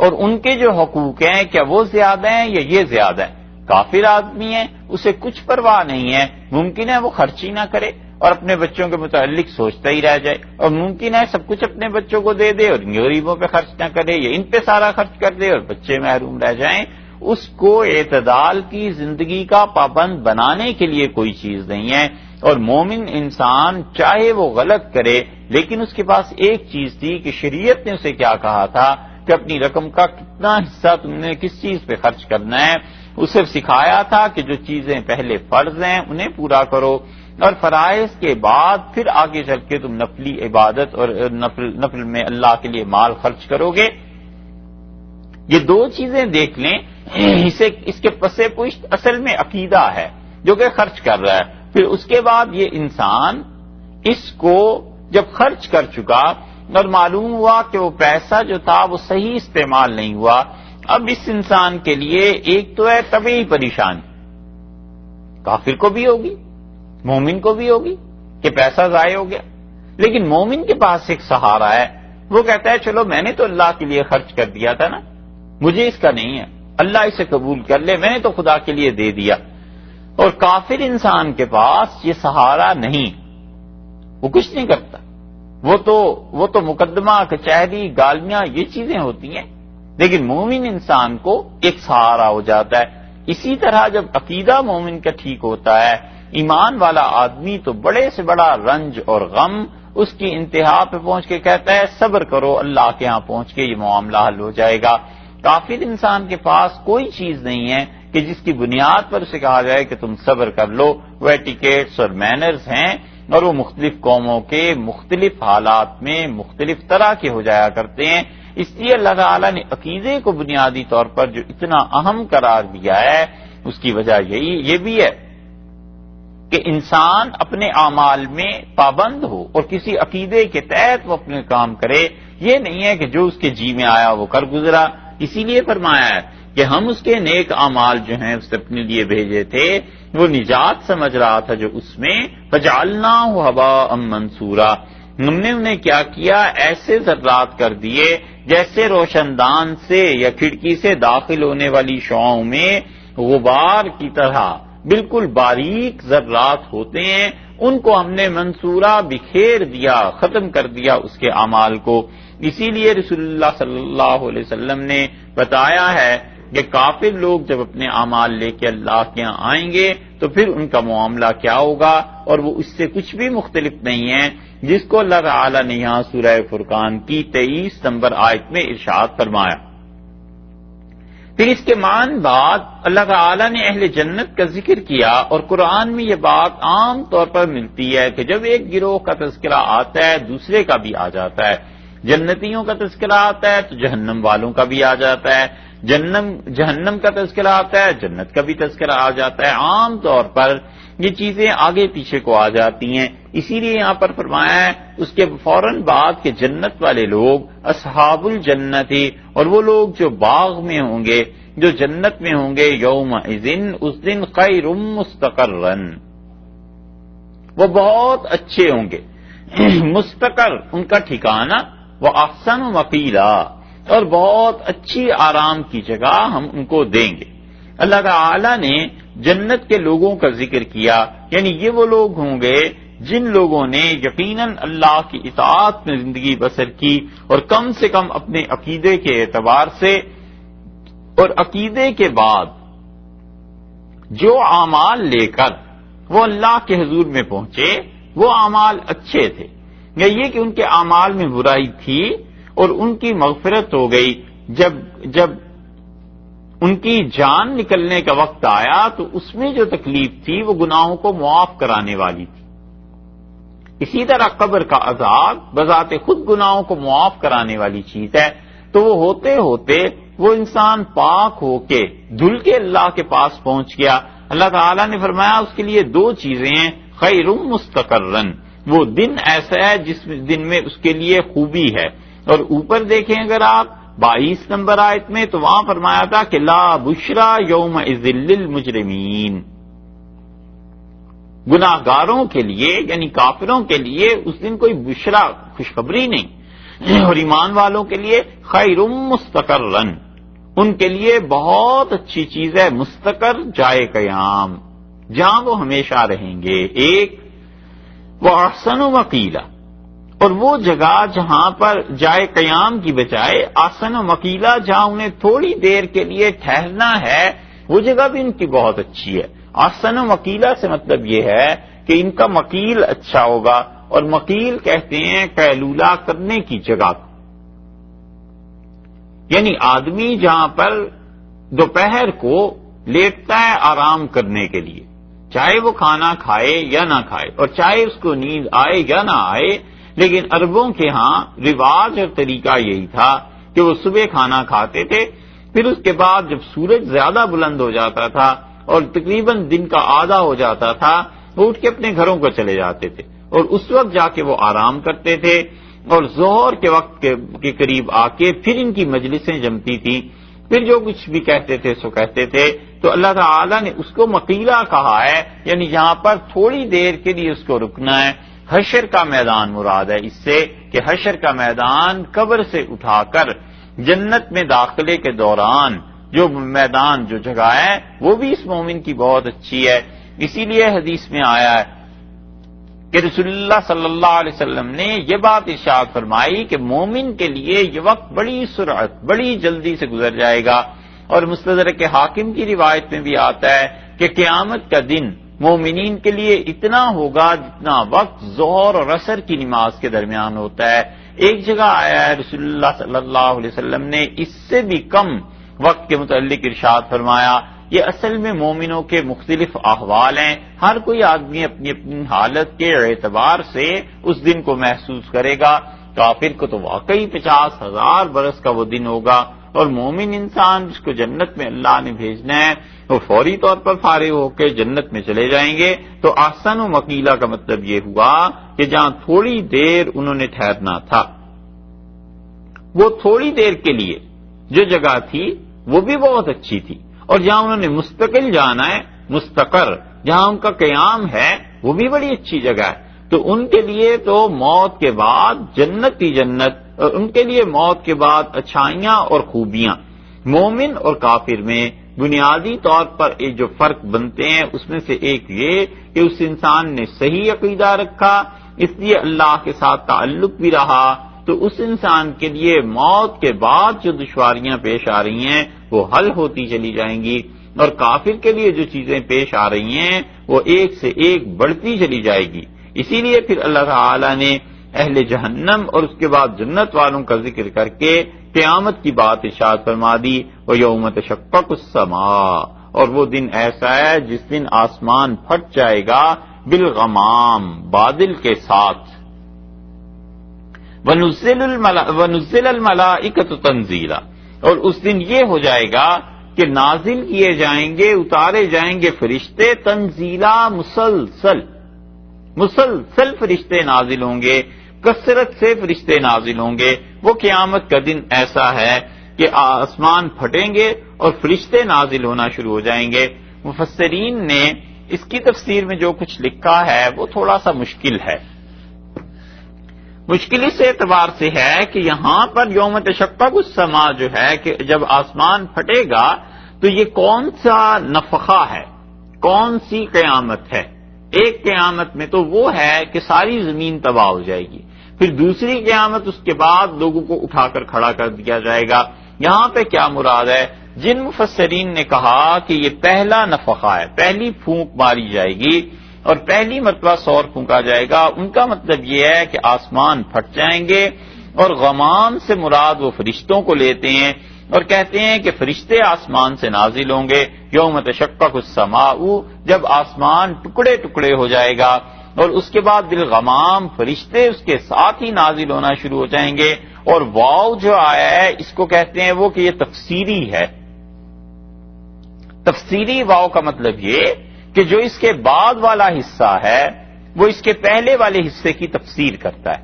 اور ان کے جو حقوق ہیں کیا وہ زیادہ ہیں یا یہ زیادہ ہیں؟ کافر آدمی ہے، اسے کچھ پرواہ نہیں ہے، ممکن ہے وہ خرچ ہی نہ کرے اور اپنے بچوں کے متعلق سوچتا ہی رہ جائے، اور ممکن ہے سب کچھ اپنے بچوں کو دے دے اور غریبوں پہ خرچ نہ کرے یا ان پہ سارا خرچ کر دے اور بچے محروم رہ جائیں۔ اس کو اعتدال کی زندگی کا پابند بنانے کے لیے کوئی چیز نہیں ہے۔ اور مومن انسان چاہے وہ غلط کرے لیکن اس کے پاس ایک چیز تھی کہ شریعت نے اسے کیا کہا تھا کہ اپنی رقم کا کتنا حصہ تم نے کس چیز پہ خرچ کرنا ہے، اسے سکھایا تھا کہ جو چیزیں پہلے فرض ہیں انہیں پورا کرو اور فرائض کے بعد پھر آگے چل کے تم نفلی عبادت اور نفل میں اللہ کے لیے مال خرچ کرو گے۔ یہ دو چیزیں دیکھ لیں، اس کے پس پشت اصل میں عقیدہ ہے جو کہ خرچ کر رہا ہے۔ پھر اس کے بعد یہ انسان اس کو جب خرچ کر چکا اور معلوم ہوا کہ وہ پیسہ جو تھا وہ صحیح استعمال نہیں ہوا، اب اس انسان کے لیے ایک تو ہے طبعی پریشانی، کافر کو بھی ہوگی مومن کو بھی ہوگی کہ پیسہ ضائع ہو گیا، لیکن مومن کے پاس ایک سہارا ہے، وہ کہتا ہے چلو میں نے تو اللہ کے لیے خرچ کر دیا تھا نا، مجھے اس کا نہیں ہے، اللہ اسے قبول کر لے، میں نے تو خدا کے لیے دے دیا۔ اور کافر انسان کے پاس یہ سہارا نہیں، وہ کچھ نہیں کرتا، وہ تو مقدمہ کچہری گالیاں یہ چیزیں ہوتی ہیں، لیکن مومن انسان کو ایک سہارا ہو جاتا ہے۔ اسی طرح جب عقیدہ مومن کا ٹھیک ہوتا ہے، ایمان والا آدمی تو بڑے سے بڑا رنج اور غم اس کی انتہا پہ پہنچ کے کہتا ہے صبر کرو، اللہ کے ہاں پہنچ کے یہ معاملہ حل ہو جائے گا۔ کافر انسان کے پاس کوئی چیز نہیں ہے کہ جس کی بنیاد پر اسے کہا جائے کہ تم صبر کر لو، وہ ایٹیکیٹس اور مینرز ہیں اور وہ مختلف قوموں کے مختلف حالات میں مختلف طرح کے ہو جایا کرتے ہیں۔ اس لیے اللہ تعالیٰ نے عقیدے کو بنیادی طور پر جو اتنا اہم قرار دیا ہے اس کی وجہ یہ بھی ہے کہ انسان اپنے اعمال میں پابند ہو اور کسی عقیدے کے تحت وہ اپنے کام کرے، یہ نہیں ہے کہ جو اس کے جی میں آیا وہ کر گزرا۔ اسی لیے فرمایا ہے کہ ہم اس کے نیک اعمال جو ہیں اس نے اپنے لیے بھیجے تھے وہ نجات سمجھ رہا تھا جو اس میں فجعلناہ ھباء منثورا، ہم نے انہیں کیا کیا ایسے ذرات کر دیے جیسے روشن دان سے یا کھڑکی سے داخل ہونے والی شعاعوں میں غبار کی طرح بالکل باریک ذرات ہوتے ہیں، ان کو ہم نے منصورہ بکھیر دیا، ختم کر دیا اس کے اعمال کو۔ اسی لیے رسول اللہ صلی اللہ علیہ وسلم نے بتایا ہے کہ کافر لوگ جب اپنے اعمال لے کے اللہ کے یہاں آئیں گے تو پھر ان کا معاملہ کیا ہوگا، اور وہ اس سے کچھ بھی مختلف نہیں ہے جس کو اللہ تعالی نے یہاں سورہ فرقان کی 23 نمبر آیت میں ارشاد فرمایا۔ پھر اس کے بعد اللہ تعالی نے اہل جنت کا ذکر کیا، اور قرآن میں یہ بات عام طور پر ملتی ہے کہ جب ایک گروہ کا تذکرہ آتا ہے دوسرے کا بھی آ جاتا ہے، جنتیوں کا تذکرہ آتا ہے تو جہنم والوں کا بھی آ جاتا ہے، جہنم کا تذکرہ آتا ہے جنت کا بھی تذکرہ آ جاتا ہے، عام طور پر یہ چیزیں آگے پیچھے کو آ جاتی ہیں۔ اسی لیے یہاں پر فرمایا ہے اس کے فوراً بعد کہ جنت والے لوگ اصحاب الجنت، اور وہ لوگ جو باغ میں ہوں گے، جو جنت میں ہوں گے، یومئذ اس دن خیر مستقرا، وہ بہت اچھے ہوں گے، مستقر ان کا ٹھکانہ، وہ احسن مقیلا، اور بہت اچھی آرام کی جگہ ہم ان کو دیں گے۔ اللہ تعالی نے جنت کے لوگوں کا ذکر کیا، یعنی یہ وہ لوگ ہوں گے جن لوگوں نے یقیناً اللہ کی اطاعت میں زندگی بسر کی، اور کم سے کم اپنے عقیدے کے اعتبار سے، اور عقیدے کے بعد جو اعمال لے کر وہ اللہ کے حضور میں پہنچے وہ اعمال اچھے تھے۔ یا یہ کہ ان کے اعمال میں برائی تھی اور ان کی مغفرت ہو گئی، جب ان کی جان نکلنے کا وقت آیا تو اس میں جو تکلیف تھی وہ گناہوں کو معاف کرانے والی تھی۔ اسی طرح قبر کا عذاب بذات خود گناہوں کو معاف کرانے والی چیز ہے، تو وہ ہوتے ہوتے وہ انسان پاک ہو کے دھل کے اللہ کے پاس پہنچ گیا۔ اللہ تعالیٰ نے فرمایا اس کے لیے دو چیزیں ہیں، خیر مستقرن، وہ دن ایسا ہے جس دن میں اس کے لیے خوبی ہے۔ اور اوپر دیکھیں اگر آپ 22 نمبر آیت میں تو وہاں فرمایا تھا کہ لا بشرا یومئذ للمجرمین، گناہ گاروں کے لیے یعنی کافروں کے لیے اس دن کوئی بشرا خوشخبری نہیں، اور ایمان والوں کے لیے خیر مستقرن، ان کے لیے بہت اچھی چیز ہے مستقر جائے قیام، جہاں وہ ہمیشہ رہیں گے۔ ایک وہ احسن مقیلا، اور وہ جگہ جہاں پر جائے قیام کی بجائے احسن مقیلا جہاں انہیں تھوڑی دیر کے لیے ٹھہرنا ہے، وہ جگہ بھی ان کی بہت اچھی ہے۔ احسن مقیلا سے مطلب یہ ہے کہ ان کا مقیل اچھا ہوگا، اور مقیل کہتے ہیں قیلولہ کرنے کی جگہ، یعنی آدمی جہاں پر دوپہر کو لیٹتا ہے آرام کرنے کے لیے، چاہے وہ کھانا کھائے یا نہ کھائے اور چاہے اس کو نیند آئے یا نہ آئے، لیکن عربوں کے ہاں رواج اور طریقہ یہی تھا کہ وہ صبح کھانا کھاتے تھے، پھر اس کے بعد جب سورج زیادہ بلند ہو جاتا تھا اور تقریباً دن کا آدھا ہو جاتا تھا، وہ اٹھ کے اپنے گھروں کو چلے جاتے تھے اور اس وقت جا کے وہ آرام کرتے تھے، اور ظہر کے وقت کے قریب آ کے پھر ان کی مجلسیں جمتی تھیں، پھر جو کچھ بھی کہتے تھے سو کہتے تھے۔ تو اللہ تعالیٰ نے اس کو مقیلہ کہا ہے، یعنی جہاں پر تھوڑی دیر کے لیے اس کو رکنا ہے۔ حشر کا میدان مراد ہے اس سے کہ حشر کا میدان قبر سے اٹھا کر جنت میں داخلے کے دوران جو میدان جو جگہ ہے وہ بھی اس مومن کی بہت اچھی ہے۔ اسی لیے حدیث میں آیا ہے کہ رسول اللہ صلی اللہ علیہ وسلم نے یہ بات ارشاد فرمائی کہ مومن کے لیے یہ وقت بڑی سرعت بڑی جلدی سے گزر جائے گا، اور مستدرک حاکم کی روایت میں بھی آتا ہے کہ قیامت کا دن مومنین کے لیے اتنا ہوگا جتنا وقت ظہر اور عصر کی نماز کے درمیان ہوتا ہے۔ ایک جگہ آیا ہے رسول اللہ صلی اللہ علیہ وسلم نے اس سے بھی کم وقت کے متعلق ارشاد فرمایا۔ یہ اصل میں مومنوں کے مختلف احوال ہیں، ہر کوئی آدمی اپنی اپنی حالت کے اعتبار سے اس دن کو محسوس کرے گا۔ کافر کو تو واقعی 50,000 برس کا وہ دن ہوگا، اور مومن انسان جس کو جنت میں اللہ نے بھیجنا ہے وہ فوری طور پر فارغ ہو کے جنت میں چلے جائیں گے۔ تو احسن و مقیلہ کا مطلب یہ ہوا کہ جہاں تھوڑی دیر انہوں نے ٹھہرنا تھا، وہ تھوڑی دیر کے لیے جو جگہ تھی وہ بھی بہت اچھی تھی، اور جہاں انہوں نے مستقل جانا ہے مستقر جہاں ان کا قیام ہے وہ بھی بڑی اچھی جگہ ہے۔ تو ان کے لیے تو موت کے بعد جنت ہی جنت، اور ان کے لیے موت کے بعد اچھائیاں اور خوبیاں۔ مومن اور کافر میں بنیادی طور پر ایک جو فرق بنتے ہیں اس میں سے ایک یہ کہ اس انسان نے صحیح عقیدہ رکھا، اس لیے اللہ کے ساتھ تعلق بھی رہا، تو اس انسان کے لیے موت کے بعد جو دشواریاں پیش آ رہی ہیں وہ حل ہوتی چلی جائیں گی، اور کافر کے لیے جو چیزیں پیش آ رہی ہیں وہ ایک سے ایک بڑھتی چلی جائے گی۔ اسی لیے پھر اللہ تعالیٰ نے اہل جہنم اور اس کے بعد جنت والوں کا ذکر کر کے قیامت کی بات ارشاد فرما دی، وَيَوْمَ تَشَقَّقُ السَّمَاءُ، اور وہ دن ایسا ہے جس دن آسمان پھٹ جائے گا بالغمام، بادل کے ساتھ، وَنُزِّلَ الْمَلَائِكَةُ تَنزِيلًا، اور اس دن یہ ہو جائے گا کہ نازل کیے جائیں گے اتارے جائیں گے فرشتے تنزیلا، مسلسل فرشتے نازل ہوں گے، کثرت سے فرشتے نازل ہوں گے۔ وہ قیامت کا دن ایسا ہے کہ آسمان پھٹیں گے اور فرشتے نازل ہونا شروع ہو جائیں گے۔ مفسرین نے اس کی تفسیر میں جو کچھ لکھا ہے وہ تھوڑا سا مشکل ہے۔ مشکل اس اعتبار سے ہے کہ یہاں پر یوم تشقق السماء جو ہے کہ جب آسمان پھٹے گا تو یہ کون سا نفخہ ہے، کون سی قیامت ہے؟ ایک قیامت میں تو وہ ہے کہ ساری زمین تباہ ہو جائے گی، پھر دوسری قیامت اس کے بعد لوگوں کو اٹھا کر کھڑا کر دیا جائے گا۔ یہاں پہ کیا مراد ہے؟ جن مفسرین نے کہا کہ یہ پہلا نفخہ ہے، پہلی پھونک ماری جائے گی، اور پہلی مرتبہ سور پھونکا جائے گا، ان کا مطلب یہ ہے کہ آسمان پھٹ جائیں گے، اور غمام سے مراد وہ فرشتوں کو لیتے ہیں اور کہتے ہیں کہ فرشتے آسمان سے نازل ہوں گے یوم تشقق السماء، جب آسمان ٹکڑے ٹکڑے ہو جائے گا، اور اس کے بعد بالغمام فرشتے اس کے ساتھ ہی نازل ہونا شروع ہو جائیں گے۔ اور واو جو آیا ہے اس کو کہتے ہیں وہ کہ یہ تفسیری ہے۔ تفسیری واو کا مطلب یہ کہ جو اس کے بعد والا حصہ ہے وہ اس کے پہلے والے حصے کی تفسیر کرتا ہے۔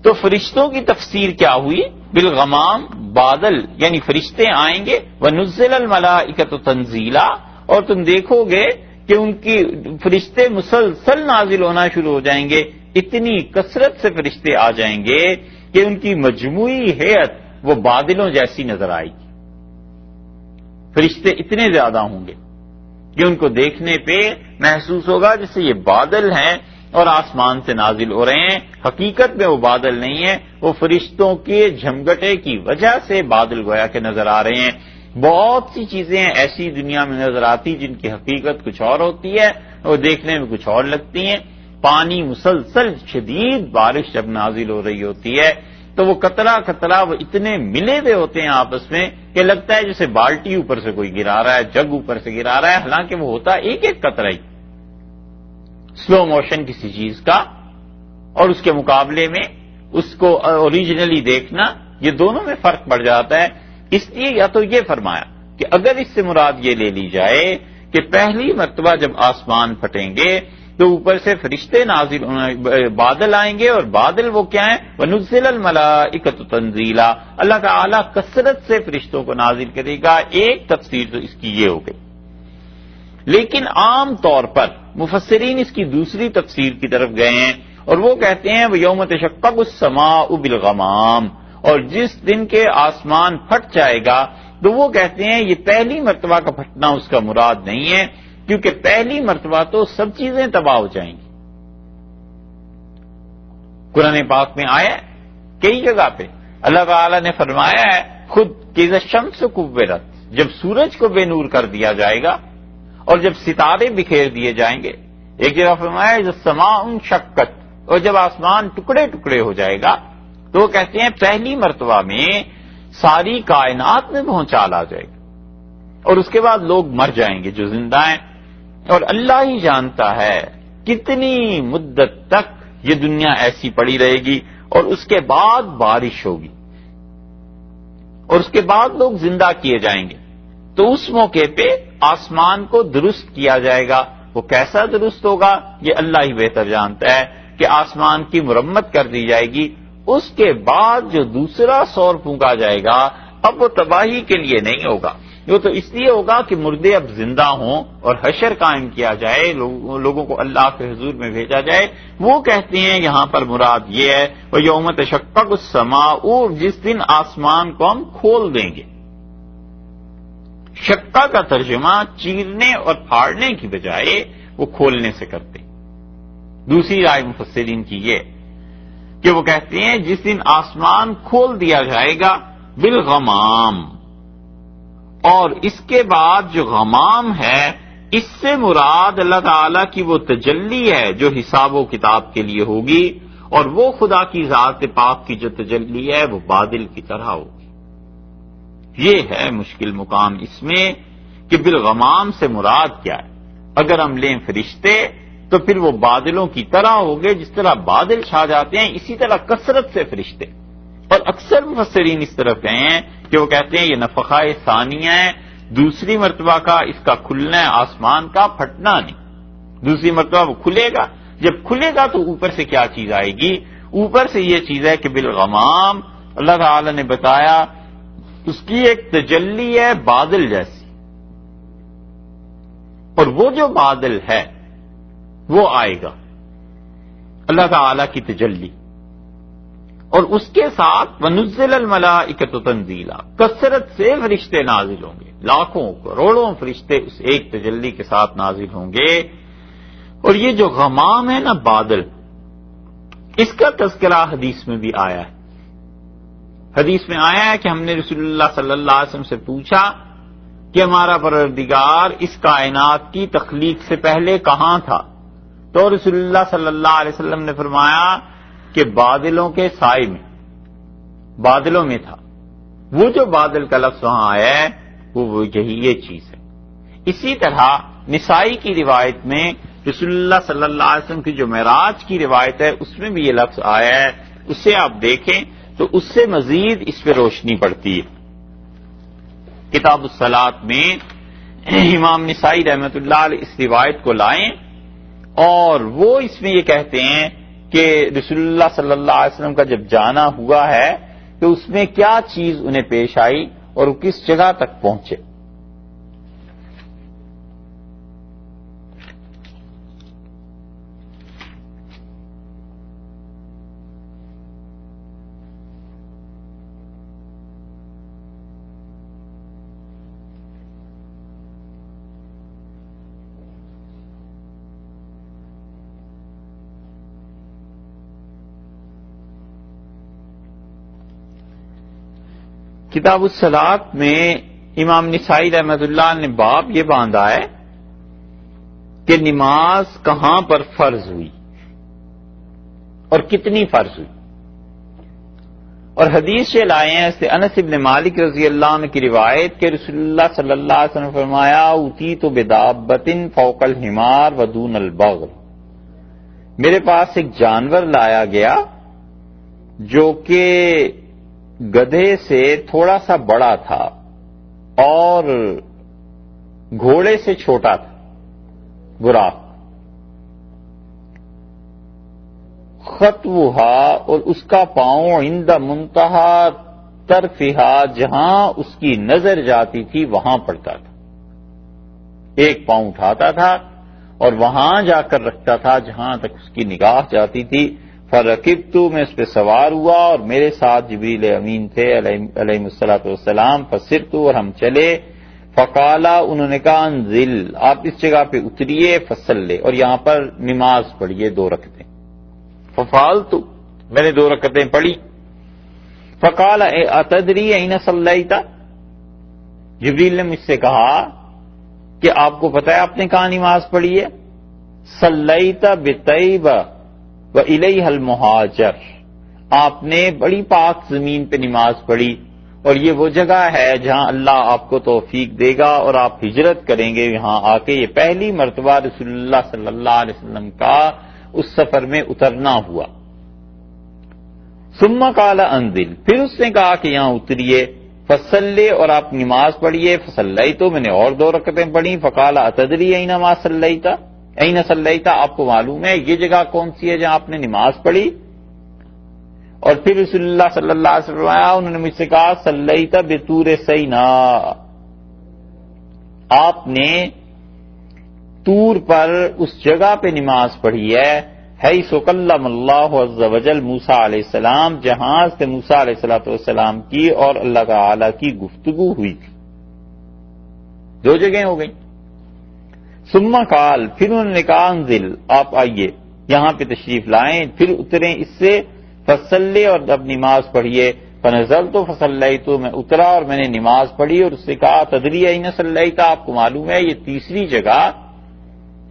تو فرشتوں کی تفسیر کیا ہوئی؟ بالغمام، بادل، یعنی فرشتے آئیں گے، وَنُزِّلَ الْمَلَائِكَةُ تَنزِيلًا، اور تم دیکھو گے کہ ان کی فرشتے مسلسل نازل ہونا شروع ہو جائیں گے، اتنی کثرت سے فرشتے آ جائیں گے کہ ان کی مجموعی ہیئت وہ بادلوں جیسی نظر آئے گی۔ فرشتے اتنے زیادہ ہوں گے کہ ان کو دیکھنے پہ محسوس ہوگا جیسے یہ بادل ہیں اور آسمان سے نازل ہو رہے ہیں، حقیقت میں وہ بادل نہیں ہیں، وہ فرشتوں کے جھمگٹے کی وجہ سے بادل گویا کے نظر آ رہے ہیں۔ بہت سی چیزیں ایسی دنیا میں نظر آتی جن کی حقیقت کچھ اور ہوتی ہے اور دیکھنے میں کچھ اور لگتی ہیں۔ پانی مسلسل شدید بارش جب نازل ہو رہی ہوتی ہے تو وہ قطرہ قطرہ وہ اتنے ملے ہوئے ہوتے ہیں آپس میں کہ لگتا ہے جیسے بالٹی اوپر سے کوئی گرا رہا ہے، جگ اوپر سے گرا رہا ہے، حالانکہ وہ ہوتا ایک ایک قطرہ ہی، سلو موشن کسی چیز کا، اور اس کے مقابلے میں اس کو اوریجنلی دیکھنا، یہ دونوں میں فرق پڑ جاتا ہے۔ اس لیے یا تو یہ فرمایا کہ اگر اس سے مراد یہ لے لی جائے کہ پہلی مرتبہ جب آسمان پھٹیں گے تو اوپر سے فرشتے نازل بادل آئیں گے، اور بادل وہ کیا ہیں؟ وَنُزِّلَ الْمَلَائِكَةُ تَنزِيلًا، اللہ تعالیٰ کثرت سے فرشتوں کو نازل کرے گا۔ ایک تفسیر تو اس کی یہ ہو گئی، لیکن عام طور پر مفسرین اس کی دوسری تفسیر کی طرف گئے ہیں اور وہ کہتے ہیں وَيَوْمَ تَشَقَّقُ السَّمَاءُ بِالْغَمَامِ، اور جس دن کے آسمان پھٹ جائے گا تو وہ کہتے ہیں یہ پہلی مرتبہ کا پھٹنا اس کا مراد نہیں ہے، کیونکہ پہلی مرتبہ تو سب چیزیں تباہ ہو جائیں گی۔ قرآن پاک میں آیا ہے کئی جگہ پہ، اللہ تعالی نے فرمایا ہے خود کہ اذا الشمس کورت، جب سورج کو بے نور کر دیا جائے گا اور جب ستارے بکھیر دیے جائیں گے۔ ایک جگہ فرمایا اذا السماء انشقت، اور جب آسمان ٹکڑے ٹکڑے ہو جائے گا تو وہ کہتے ہیں پہلی مرتبہ میں ساری کائنات میں بھونچال آ جائے گا، اور اس کے بعد لوگ مر جائیں گے جو زندہ ہیں، اور اللہ ہی جانتا ہے کتنی مدت تک یہ دنیا ایسی پڑی رہے گی، اور اس کے بعد بارش ہوگی، اور اس کے بعد لوگ زندہ کیے جائیں گے۔ تو اس موقع پہ آسمان کو درست کیا جائے گا۔ وہ کیسا درست ہوگا یہ اللہ ہی بہتر جانتا ہے، کہ آسمان کی مرمت کر دی جائے گی۔ اس کے بعد جو دوسرا سور پھونکا جائے گا اب وہ تباہی کے لیے نہیں ہوگا، وہ تو اس لیے ہوگا کہ مردے اب زندہ ہوں اور حشر قائم کیا جائے، لوگوں کو اللہ کے حضور میں بھیجا جائے۔ وہ کہتے ہیں یہاں پر مراد یہ ہے وَيَوْمَ تَشَقَّقُ السَّمَاءُ، جس دن آسمان کو ہم کھول دیں گے۔ شقہ کا ترجمہ چیرنے اور پھاڑنے کی بجائے وہ کھولنے سے کرتے ہیں۔ دوسری رائے مفسرین کی یہ کہ وہ کہتے ہیں جس دن آسمان کھول دیا جائے گا بالغمام، اور اس کے بعد جو غمام ہے اس سے مراد اللہ تعالی کی وہ تجلی ہے جو حساب و کتاب کے لیے ہوگی، اور وہ خدا کی ذات پاک کی جو تجلی ہے وہ بادل کی طرح ہوگی۔ یہ ہے مشکل مقام اس میں کہ بالغمام سے مراد کیا ہے۔ اگر ہم لیں فرشتے تو پھر وہ بادلوں کی طرح ہو گئے، جس طرح بادل چھا جاتے ہیں اسی طرح کثرت سے فرشتے، اور اکثر مفسرین اس طرف گئے ہیں کہ وہ کہتے ہیں یہ نفخہ ثانیہ ہے، دوسری مرتبہ کا اس کا کھلنا ہے، آسمان کا پھٹنا نہیں۔ دوسری مرتبہ وہ کھلے گا، جب کھلے گا تو اوپر سے کیا چیز آئے گی؟ اوپر سے یہ چیز ہے کہ بالغمام، اللہ تعالی نے بتایا اس کی ایک تجلی ہے بادل جیسی، اور وہ جو بادل ہے وہ آئے گا اللہ تعالی کی تجلی، اور اس کے ساتھ وَنُزِّلَ الْمَلَائِكَةُ تَنزِيلًا، کثرت سے فرشتے نازل ہوں گے، لاکھوں کروڑوں فرشتے اس ایک تجلی کے ساتھ نازل ہوں گے۔ اور یہ جو غمام ہے نا بادل، اس کا تذکرہ حدیث میں بھی آیا ہے۔ حدیث میں آیا ہے کہ ہم نے رسول اللہ صلی اللہ علیہ وسلم سے پوچھا کہ ہمارا پروردگار اس کائنات کی تخلیق سے پہلے کہاں تھا؟ تو رسول اللہ صلی اللہ علیہ وسلم نے فرمایا کہ بادلوں کے سائے میں، بادلوں میں تھا، وہ جو بادل کا لفظ وہاں آیا ہے وہ یہی یہ چیز ہے۔ اسی طرح نسائی کی روایت میں رسول اللہ صلی اللہ علیہ وسلم کی جو معراج کی روایت ہے اس میں بھی یہ لفظ آیا ہے، اسے آپ دیکھیں تو اس سے مزید اس پہ روشنی پڑتی ہے۔ کتاب الصلاۃ میں امام نسائی رحمۃ اللہ علیہ اس روایت کو لائیں اور وہ اس میں یہ کہتے ہیں کہ رسول اللہ صلی اللہ علیہ وسلم کا جب جانا ہوا ہے کہ اس میں کیا چیز انہیں پیش آئی اور وہ کس جگہ تک پہنچے۔ کتاب الصلاۃ میں امام نسائی رحمۃ اللہ نے باب یہ باندھا ہے کہ نماز کہاں پر فرض ہوئی اور کتنی فرض ہوئی، اور حدیث سے لائے ہیں سے انس بن مالک رضی اللہ عنہ کی روایت کہ رسول اللہ صلی اللہ علیہ وسلم نے فرمایا اوتیت بدابۃ فوق الحمار ودون البغل، میرے پاس ایک جانور لایا گیا جو کہ گدھے سے تھوڑا سا بڑا تھا اور گھوڑے سے چھوٹا تھا، براق، خطوہا، اور اس کا پاؤں عند منتہا طرفہا، جہاں اس کی نظر جاتی تھی وہاں پڑتا تھا، ایک پاؤں اٹھاتا تھا اور وہاں جا کر رکھتا تھا جہاں تک اس کی نگاہ جاتی تھی۔ فرکبت، میں اس پہ سوار ہوا اور میرے ساتھ جبریل امین تھے علیہ الصلوۃ والسلام، فسرت، اور ہم چلے، فقالا، انہوں نے کہا انزل، آپ اس جگہ پہ اتریے، فصلی، اور یہاں پر نماز پڑھیے 2 رکعتیں، ففعلت، میں نے 2 رکعتیں پڑھی، فقال اتدری این صلیت، جبریل نے مجھ سے کہا کہ آپ کو پتہ ہے آپ نے کہاں نماز پڑھی ہے؟ صلیت بطیبہ وَإِلَيْهَا الْمُهَاجَرُ، آپ نے بڑی پاک زمین پہ نماز پڑھی، اور یہ وہ جگہ ہے جہاں اللہ آپ کو توفیق دے گا اور آپ ہجرت کریں گے یہاں آ کے۔ یہ پہلی مرتبہ رسول اللہ صلی اللہ علیہ وسلم کا اس سفر میں اترنا ہوا۔ ثم قال انزل، پھر اس نے کہا کہ یہاں اتریے، فصلی، اور آپ نماز پڑھیے، فصلیت، تو میں نے اور 2 رکعتیں پڑھی، فقال اتدری این ما صلیت، این صلیت، آپ کو معلوم ہے یہ جگہ کون سی ہے جہاں آپ نے نماز پڑھی؟ اور پھر رسول اللہ صلی اللہ علیہ وسلم انہوں نے مجھ سے کہا صلیت بطور سینا، آپ نے طور پر اس جگہ پہ نماز پڑھی ہے حیث کلم اللہ عز وجل موسیٰ علیہ السلام، جہاں سے موسیٰ علیہ السلام کی اور اللہ تعالی کی گفتگو ہوئی تھی۔ 2 جگہیں ہو گئیں۔ ثم قال، پھر انہوں نے کہا انزل، آپ آئیے یہاں پہ تشریف لائیں، پھر اتریں اس سے، فصلی، اور اب نماز پڑھیے، فنزلت فصلیت، میں اترا اور میں نے نماز پڑھی، اور اس سے کہا تدری این صلیت، آپ کو معلوم ہے یہ تیسری جگہ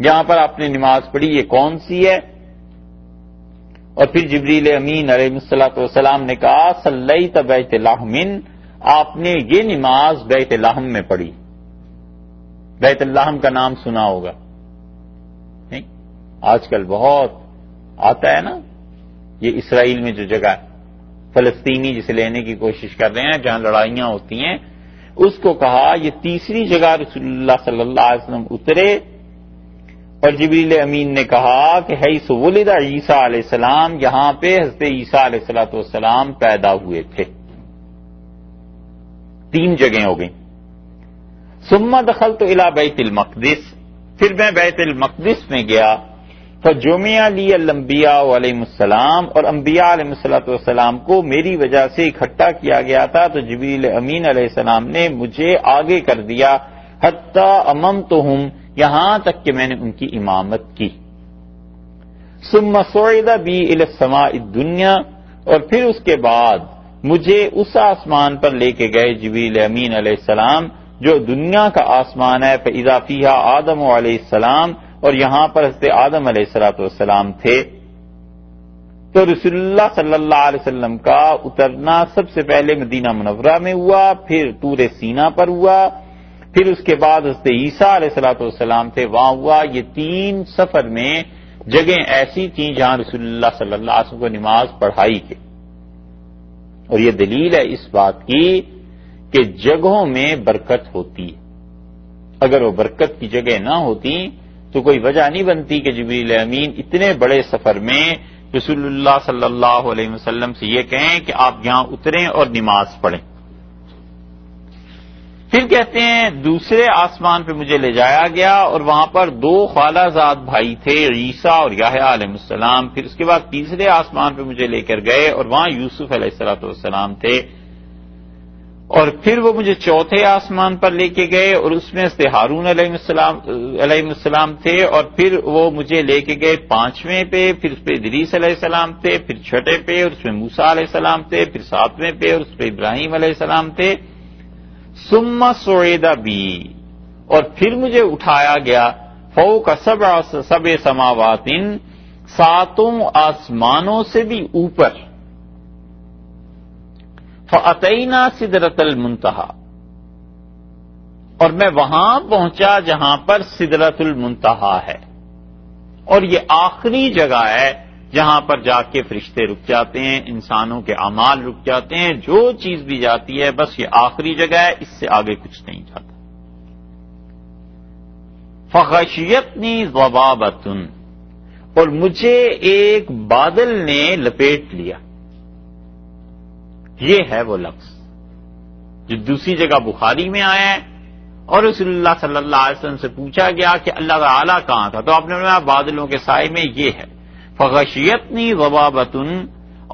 جہاں پر آپ نے نماز پڑھی یہ کون سی ہے؟ اور پھر جبریل امین علیہ الصلوۃ والسلام نے کہا صلیت بیت لحم، آپ نے یہ نماز بیت لحم میں پڑھی۔ بیت اللحم کا نام سنا ہوگا، نہیں؟ آج کل بہت آتا ہے نا، یہ اسرائیل میں جو جگہ ہے، فلسطینی جسے لینے کی کوشش کر رہے ہیں جہاں لڑائیاں ہوتی ہیں، اس کو کہا یہ تیسری جگہ رسول اللہ صلی اللہ علیہ وسلم اترے، اور جبریل امین نے کہا کہ حیث ولد عیسیٰ علیہ السلام، یہاں پہ حضرت عیسیٰ علیہ السلام پیدا ہوئے تھے۔ 3 جگہیں ہو گئیں۔ ثم دخلت الى بیت المقدس، پھر میں بیت المقدس میں گیا، فجمع لی الانبیاء علیہم السلام، اور انبیاء علیہم السلام کو میری وجہ سے اکٹھا کیا گیا تھا، تو جبریل امین علیہ السلام نے مجھے آگے کر دیا، حتی اممتہم، یہاں تک کہ میں نے ان کی امامت کی۔ ثم صعد بی الی السماء الدنیا، اور پھر اس کے بعد مجھے اس آسمان پر لے کے گئے جبریل امین علیہ السلام جو دنیا کا آسمان ہے، فاذا فیہا آدم علیہ السلام، اور یہاں پر حضرت آدم علیہ السلام تھے، تو رسول اللہ صلی اللہ علیہ وسلم کا اترنا سب سے پہلے مدینہ منورہ میں ہوا، پھر طور سینا پر ہوا، پھر اس کے بعد حضرت عیسیٰ علیہ السلام تھے وہاں ہوا۔ یہ 3 سفر میں جگہیں ایسی تھیں جہاں رسول اللہ صلی اللہ علیہ وسلم کو نماز پڑھائی تھی، اور یہ دلیل ہے اس بات کی کہ جگہوں میں برکت ہوتی ہے۔ اگر وہ برکت کی جگہ نہ ہوتی تو کوئی وجہ نہیں بنتی کہ جبریل امین اتنے بڑے سفر میں رسول اللہ صلی اللہ علیہ وسلم سے یہ کہیں کہ آپ یہاں اتریں اور نماز پڑھیں۔ پھر کہتے ہیں دوسرے آسمان پہ مجھے لے جایا گیا، اور وہاں پر 2 خالہ زاد بھائی تھے، عیسیٰ اور یحییٰ علیہ السلام۔ پھر اس کے بعد تیسرے آسمان پہ مجھے لے کر گئے، اور وہاں یوسف علیہ السلام تھے، اور پھر وہ مجھے چوتھے آسمان پر لے کے گئے، اور اس میں حضرت ہارون علیہ السلام تھے، اور پھر وہ مجھے لے کے گئے 5ویں پہ، پھر اس پہ ادریس علیہ السلام تھے، پھر 6 پہ اور اس میں موسیٰ علیہ السلام تھے، پھر 7ویں پہ اور اس پہ ابراہیم علیہ السلام تھے۔ ثم صعد بی، اور پھر مجھے اٹھایا گیا فوق 7 سماوات، 7 آسمانوں سے بھی اوپر، فأتینا سدرۃ المنتہی، اور میں وہاں پہنچا جہاں پر سدرۃ المنتہی ہے، اور یہ آخری جگہ ہے جہاں پر جا کے فرشتے رک جاتے ہیں، انسانوں کے اعمال رک جاتے ہیں، جو چیز بھی جاتی ہے بس یہ آخری جگہ ہے، اس سے آگے کچھ نہیں جاتا۔ فغشیتنی ضبابۃ، اور مجھے ایک بادل نے لپیٹ لیا۔ یہ ہے وہ لفظ جو دوسری جگہ بخاری میں آیا ہے، اور رسول اللہ صلی اللہ علیہ وسلم سے پوچھا گیا کہ اللہ تعالیٰ کہاں تھا، تو آپ نے فرمایا بادلوں کے سائے میں یہ ہے۔ فغشیتنی ضبابۃ،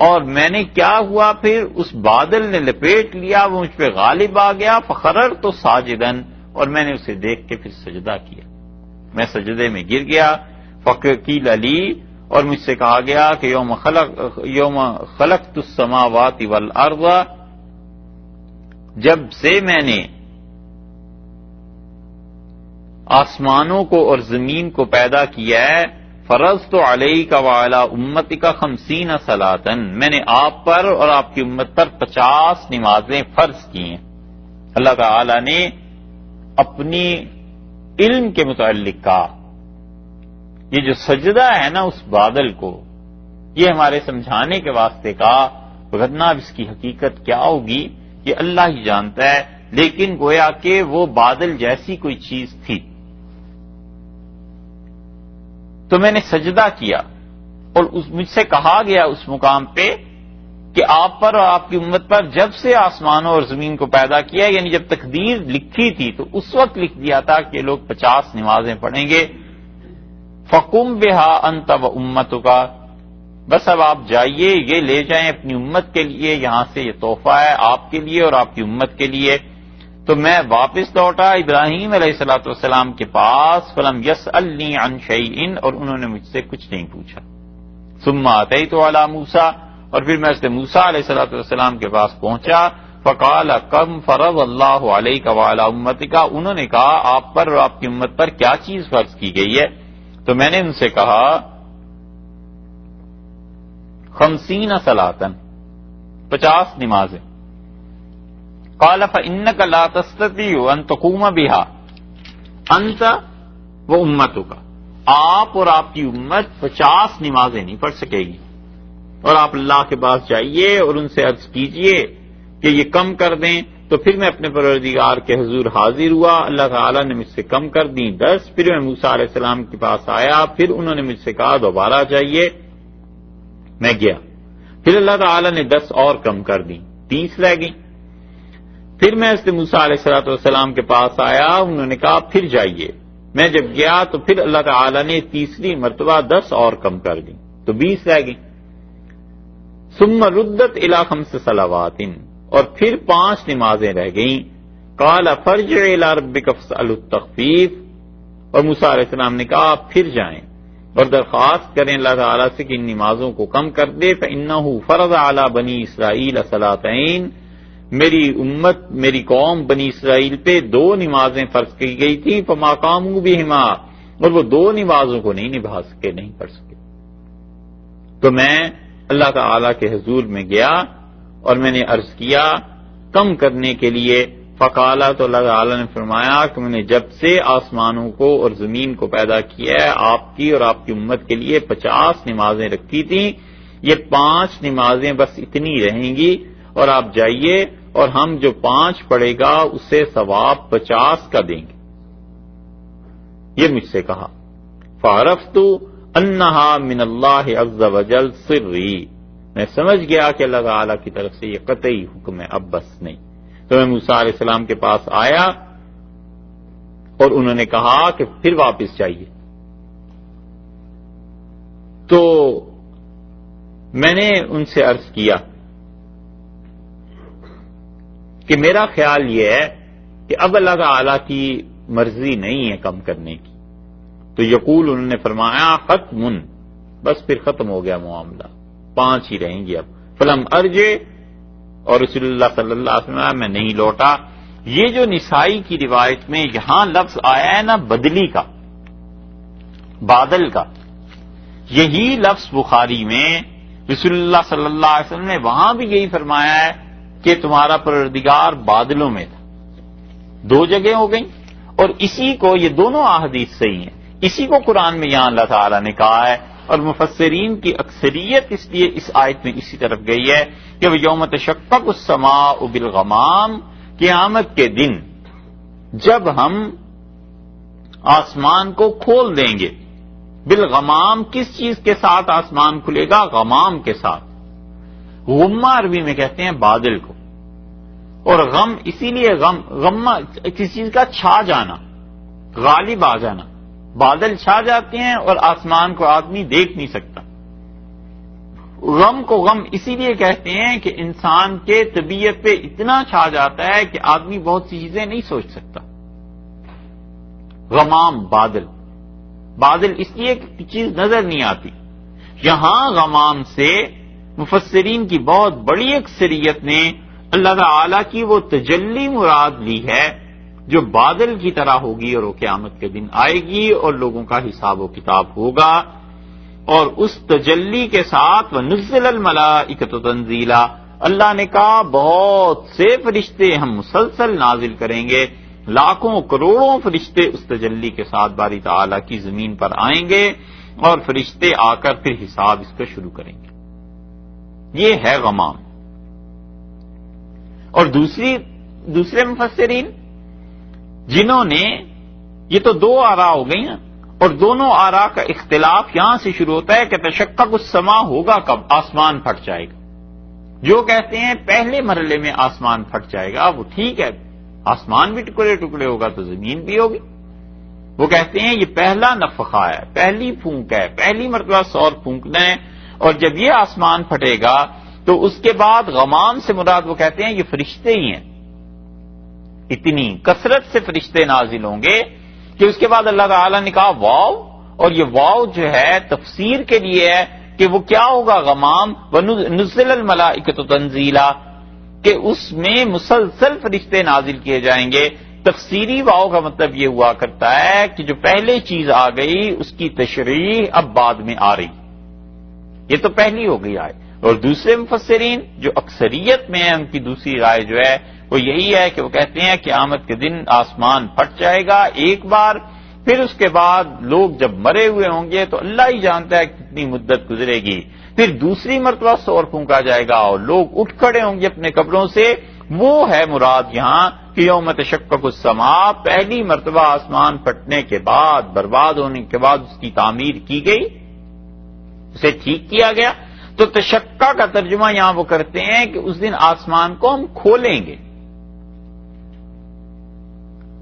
اور میں نے کیا ہوا پھر اس بادل نے لپیٹ لیا، وہ مجھ پہ غالب آ گیا، فخررت ساجدا، اور میں نے اسے دیکھ کے پھر سجدہ کیا، میں سجدے میں گر گیا۔ فقیل لی، اور مجھ سے کہا گیا کہ یوم خلقت السماوات والارض، جب سے میں نے آسمانوں کو اور زمین کو پیدا کیا ہے، فرضت علیک وعلی امتک 50 صلاۃ، میں نے آپ پر اور آپ کی امت پر 50 نمازیں فرض کی ہیں۔ اللہ تعالی نے اپنی علم کے متعلق کہا، یہ جو سجدہ ہے نا اس بادل کو، یہ ہمارے سمجھانے کے واسطے کہا، ورنہ اب اس کی حقیقت کیا ہوگی یہ اللہ ہی جانتا ہے، لیکن گویا کہ وہ بادل جیسی کوئی چیز تھی۔ تو میں نے سجدہ کیا، اور مجھ سے کہا گیا اس مقام پہ کہ آپ پر اور آپ کی امت پر جب سے آسمانوں اور زمین کو پیدا کیا، یعنی جب تقدیر لکھی تھی تو اس وقت لکھ دیا تھا کہ لوگ 50 نمازیں پڑھیں گے۔ فقم بہا انت و امتک، بس اب آپ جائیے، یہ لے جائیں اپنی امت کے لیے، یہاں سے یہ تحفہ ہے آپ کے لیے اور آپ کی امت کے لیے۔ تو میں واپس لوٹا ابراہیم علیہ السلام کے پاس، فلم یسألنی عن شیء، اور انہوں نے مجھ سے کچھ نہیں پوچھا۔ ثم اتیت علی موسیٰ، اور پھر میں حضرت موسیٰ علیہ السلام کے پاس پہنچا، فقال کم فرض اللہ علیک وعلی امتک، انہوں نے کہا آپ پر اور آپ کی امت پر کیا چیز فرض کی گئی ہے؟ تو میں نے ان سے کہا 50 صلاۃ، 50 نمازیں۔ قال فإنك لا تستطيع أن تقوم بها أنت وأمتك، آپ اور آپ کی امت 50 نمازیں نہیں پڑھ سکے گی، اور آپ اللہ کے پاس جائیے اور ان سے عرض کیجئے کہ یہ کم کر دیں۔ تو پھر میں اپنے پروردگار کے حضور حاضر ہوا، اللہ تعالیٰ نے مجھ سے کم کر دی 10، پھر میں موسیٰ علیہ السلام کے پاس آیا، پھر انہوں نے مجھ سے کہا دوبارہ جائیے، میں گیا، پھر اللہ تعالیٰ نے 10 اور کم کر دی، 30 رہ گئی۔ پھر میں حضرت موسیٰ علیہ السلام کے پاس آیا، انہوں نے کہا پھر جائیے، میں جب گیا تو پھر اللہ تعالیٰ نے تیسری مرتبہ 10 اور کم کر دی، تو 20 رہ گئی۔ ثم ردت الی 5 صلوات، اور پھر 5 نمازیں رہ گئیں۔ قال فرجع الی ربک فاسأل التخفیف، اور موسیٰ علیہ السلام نے کہا پھر جائیں اور درخواست کریں اللہ تعالیٰ سے کہ ان نمازوں کو کم کر دے۔ فإنہ فرض علی بنی اسرائیل صلاتین، میری امت میری قوم بنی اسرائیل پہ 2 نمازیں فرض کی گئی تھی، فما قاموا بہما، اور وہ 2 نمازوں کو نہیں نبھا سکے، نہیں پڑھ سکے۔ تو میں اللہ تعالی کے حضور میں گیا اور میں نے عرض کیا کم کرنے کے لیے، فقالا، تو اللہ تعالی نے فرمایا کہ میں نے جب سے آسمانوں کو اور زمین کو پیدا کیا ہے آپ کی اور آپ کی امت کے لیے 50 نمازیں رکھی تھیں، یہ 5 نمازیں بس اتنی رہیں گی، اور آپ جائیے اور ہم جو 5 پڑھے گا اسے ثواب 50 کا دیں گے۔ یہ مجھ سے کہا، فعرفت انہا من اللہ عز وجل سری، میں سمجھ گیا کہ اللہ تعالی کی طرف سے یہ قطعی حکم ہے، اب بس نہیں۔ تو میں موسیٰ علیہ السلام کے پاس آیا اور انہوں نے کہا کہ پھر واپس جائیے۔ تو میں نے ان سے عرض کیا کہ میرا خیال یہ ہے کہ اب اللہ تعالی کی مرضی نہیں ہے کم کرنے کی۔ تو یقول، انہوں نے فرمایا ختم، بس پھر ختم ہو گیا معاملہ، 5 ہی رہیں گی اب۔ فلم ارجے، اور رسول اللہ صلی اللہ علیہ وسلم میں نہیں لوٹا۔ یہ جو نسائی کی روایت میں یہاں لفظ آیا ہے نا بدلی کا، بادل کا، یہی لفظ بخاری میں رسول اللہ صلی اللہ علیہ وسلم نے وہاں بھی یہی فرمایا ہے کہ تمہارا پروردگار بادلوں میں تھا۔ 2 جگہ ہو گئیں، اور اسی کو، یہ دونوں احادیث صحیح ہیں، اسی کو قرآن میں یہاں اللہ تعالیٰ نے کہا ہے، اور مفسرین کی اکثریت اس لیے اس آیت میں اسی طرف گئی ہے کہ وہ یوم تشقق السماء بالغمام، قیامت کے دن جب ہم آسمان کو کھول دیں گے، بالغمام، کس چیز کے ساتھ آسمان کھلے گا؟ غمام کے ساتھ۔ غمہ عربی میں کہتے ہیں بادل کو، اور غم اسی لیے غمہ کسی چیز کا چھا جانا، غالب آ جانا، بادل چھا جاتے ہیں اور آسمان کو آدمی دیکھ نہیں سکتا۔ غم کو غم اسی لیے کہتے ہیں کہ انسان کے طبیعت پہ اتنا چھا جاتا ہے کہ آدمی بہت سی چیزیں نہیں سوچ سکتا۔ غمام، بادل، بادل اس لیے کہ چیز نظر نہیں آتی۔ یہاں غمام سے مفسرین کی بہت بڑی اکثریت نے اللہ تعالی کی وہ تجلی مراد لی ہے جو بادل کی طرح ہوگی، اور وہ قیامت کے دن آئے گی اور لوگوں کا حساب و کتاب ہوگا۔ اور اس تجلی کے ساتھ وَنُزِّلَ الْمَلَائِكَةُ تَنزِيلًا، اللہ نے کہا بہت سے فرشتے ہم مسلسل نازل کریں گے، لاکھوں کروڑوں فرشتے اس تجلی کے ساتھ باری تعالیٰ کی زمین پر آئیں گے، اور فرشتے آ کر پھر حساب اس کا شروع کریں گے۔ یہ ہے غمام۔ اور دوسرے مفسرین جنہوں نے، یہ تو 2 آراء ہو گئی نا، اور دونوں آراء کا اختلاف یہاں سے شروع ہوتا ہے کہ تشقق السماء ہوگا کب؟ آسمان پھٹ جائے گا۔ جو کہتے ہیں پہلے مرحلے میں آسمان پھٹ جائے گا وہ ٹھیک ہے، آسمان بھی ٹکڑے ٹکڑے ہوگا تو زمین بھی ہوگی۔ وہ کہتے ہیں یہ پہلا نفخہ ہے، پہلی پھونک ہے، پہلی مرتبہ سور پھونکنا ہے، اور جب یہ آسمان پھٹے گا تو اس کے بعد غمام سے مراد وہ کہتے ہیں یہ فرشتے ہی ہیں، اتنی کثرت سے فرشتے نازل ہوں گے کہ اس کے بعد اللہ تعالیٰ نے کہا واو، اور یہ واو جو ہے تفسیر کے لیے ہے کہ وہ کیا ہوگا؟ غمام، وَنُزِّلَ الْمَلَائِكَةُ تَنزِيلًا، کہ اس میں مسلسل فرشتے نازل کیے جائیں گے۔ تفسیری واو کا مطلب یہ ہوا کرتا ہے کہ جو پہلے چیز آ گئی اس کی تشریح اب بعد میں آ رہی، یہ تو پہلی ہو گئی آئے۔ اور دوسرے مفسرین جو اکثریت میں ہیں ان کی دوسری رائے جو ہے وہ یہی ہے کہ وہ کہتے ہیں قیامت کے دن آسمان پھٹ جائے گا ایک بار، پھر اس کے بعد لوگ جب مرے ہوئے ہوں گے تو اللہ ہی جانتا ہے کتنی مدت گزرے گی، پھر دوسری مرتبہ سور پھونکا جائے گا اور لوگ اٹھ کھڑے ہوں گے اپنے قبروں سے۔ وہ ہے مراد یہاں کہ یوم تشقق السماء، پہلی مرتبہ آسمان پھٹنے کے بعد، برباد ہونے کے بعد اس کی تعمیر کی گئی، اسے ٹھیک کیا گیا۔ تو تشقق کا ترجمہ یہاں وہ کرتے ہیں کہ اس دن آسمان کو ہم کھولیں گے،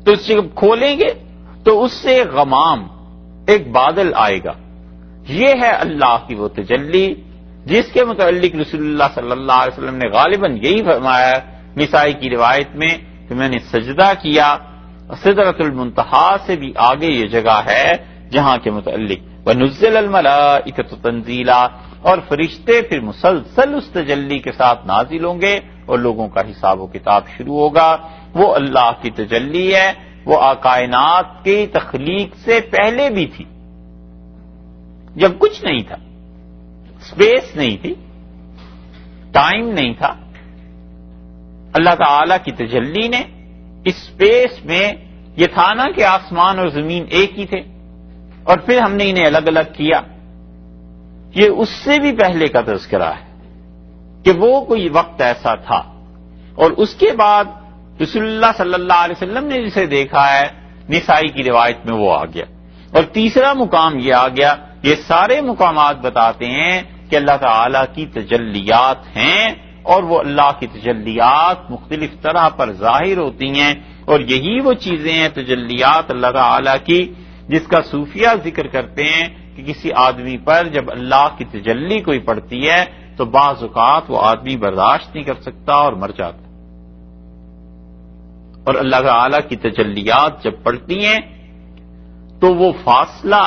تو اس سے کھولیں گے تو اس سے غمام، ایک بادل آئے گا۔ یہ ہے اللہ کی وہ تجلی جس کے متعلق رسول اللہ صلی اللہ علیہ وسلم نے غالباً یہی فرمایا نسائی کی روایت میں کہ میں نے سجدہ کیا۔ سدرۃ المنتہا سے بھی آگے یہ جگہ ہے جہاں کے متعلق وَنُزِّلَ الْمَلَائِكَةُ تَنزِيلًا، اور فرشتے پھر مسلسل اس تجلی کے ساتھ نازل ہوں گے اور لوگوں کا حساب و کتاب شروع ہوگا۔ وہ اللہ کی تجلی ہے، وہ کائنات کی تخلیق سے پہلے بھی تھی، جب کچھ نہیں تھا، اسپیس نہیں تھی، ٹائم نہیں تھا۔ اللہ تعالی کی تجلی نے اس اسپیس میں یہ تھا نا کہ آسمان اور زمین ایک ہی تھے، اور پھر ہم نے انہیں الگ الگ کیا۔ یہ اس سے بھی پہلے کا تذکرہ ہے کہ وہ کوئی وقت ایسا تھا، اور اس کے بعد رسول اللہ صلی اللہ علیہ وسلم نے جسے دیکھا ہے نسائی کی روایت میں وہ آ گیا۔ اور تیسرا مقام یہ آ گیا، یہ سارے مقامات بتاتے ہیں کہ اللہ تعالی کی تجلیات ہیں، اور وہ اللہ کی تجلیات مختلف طرح پر ظاہر ہوتی ہیں، اور یہی وہ چیزیں ہیں تجلیات اللہ تعالی کی جس کا صوفیہ ذکر کرتے ہیں کہ کسی آدمی پر جب اللہ کی تجلی کوئی پڑتی ہے تو بعض اوقات وہ آدمی برداشت نہیں کر سکتا اور مر جاتا، اور اللہ تعالی کی تجلیات جب پڑتی ہیں تو وہ فاصلہ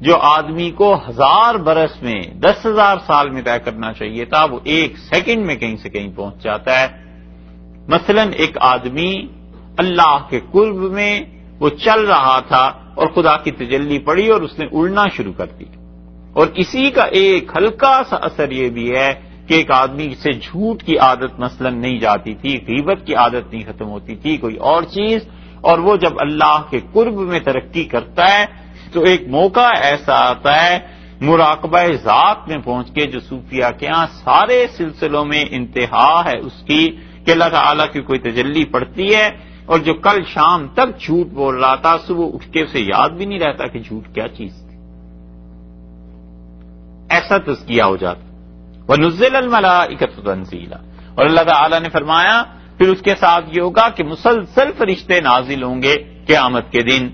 جو آدمی کو 1000 برس میں 10,000 سال میں طے کرنا چاہیے تھا وہ 1 سیکنڈ میں کہیں سے کہیں پہنچ جاتا ہے۔ مثلا ایک آدمی اللہ کے قرب میں وہ چل رہا تھا اور خدا کی تجلی پڑی اور اس نے اڑنا شروع کر دی، اور اسی کا ایک ہلکا سا اثر یہ بھی ہے کہ ایک آدمی سے جھوٹ کی عادت مثلا نہیں جاتی تھی، غیبت کی عادت نہیں ختم ہوتی تھی، کوئی اور چیز، اور وہ جب اللہ کے قرب میں ترقی کرتا ہے تو ایک موقع ایسا آتا ہے مراقبہ ذات میں پہنچ کے جو صوفیہ کے ہاں سارے سلسلوں میں انتہا ہے اس کی کہ اللہ تعالیٰ کی کوئی تجلی پڑتی ہے، اور جو کل شام تک جھوٹ بول رہا تھا صبح اٹھ کے اسے یاد بھی نہیں رہتا کہ جھوٹ کیا چیز تھی، ایسا تزکیہ ہو جاتا۔ وَنُزِّلَ الْمَلَائِكَةُ تَنزِيلًا، اور اللہ تعالیٰ نے فرمایا پھر اس کے ساتھ یہ ہوگا کہ مسلسل فرشتے نازل ہوں گے قیامت کے دن،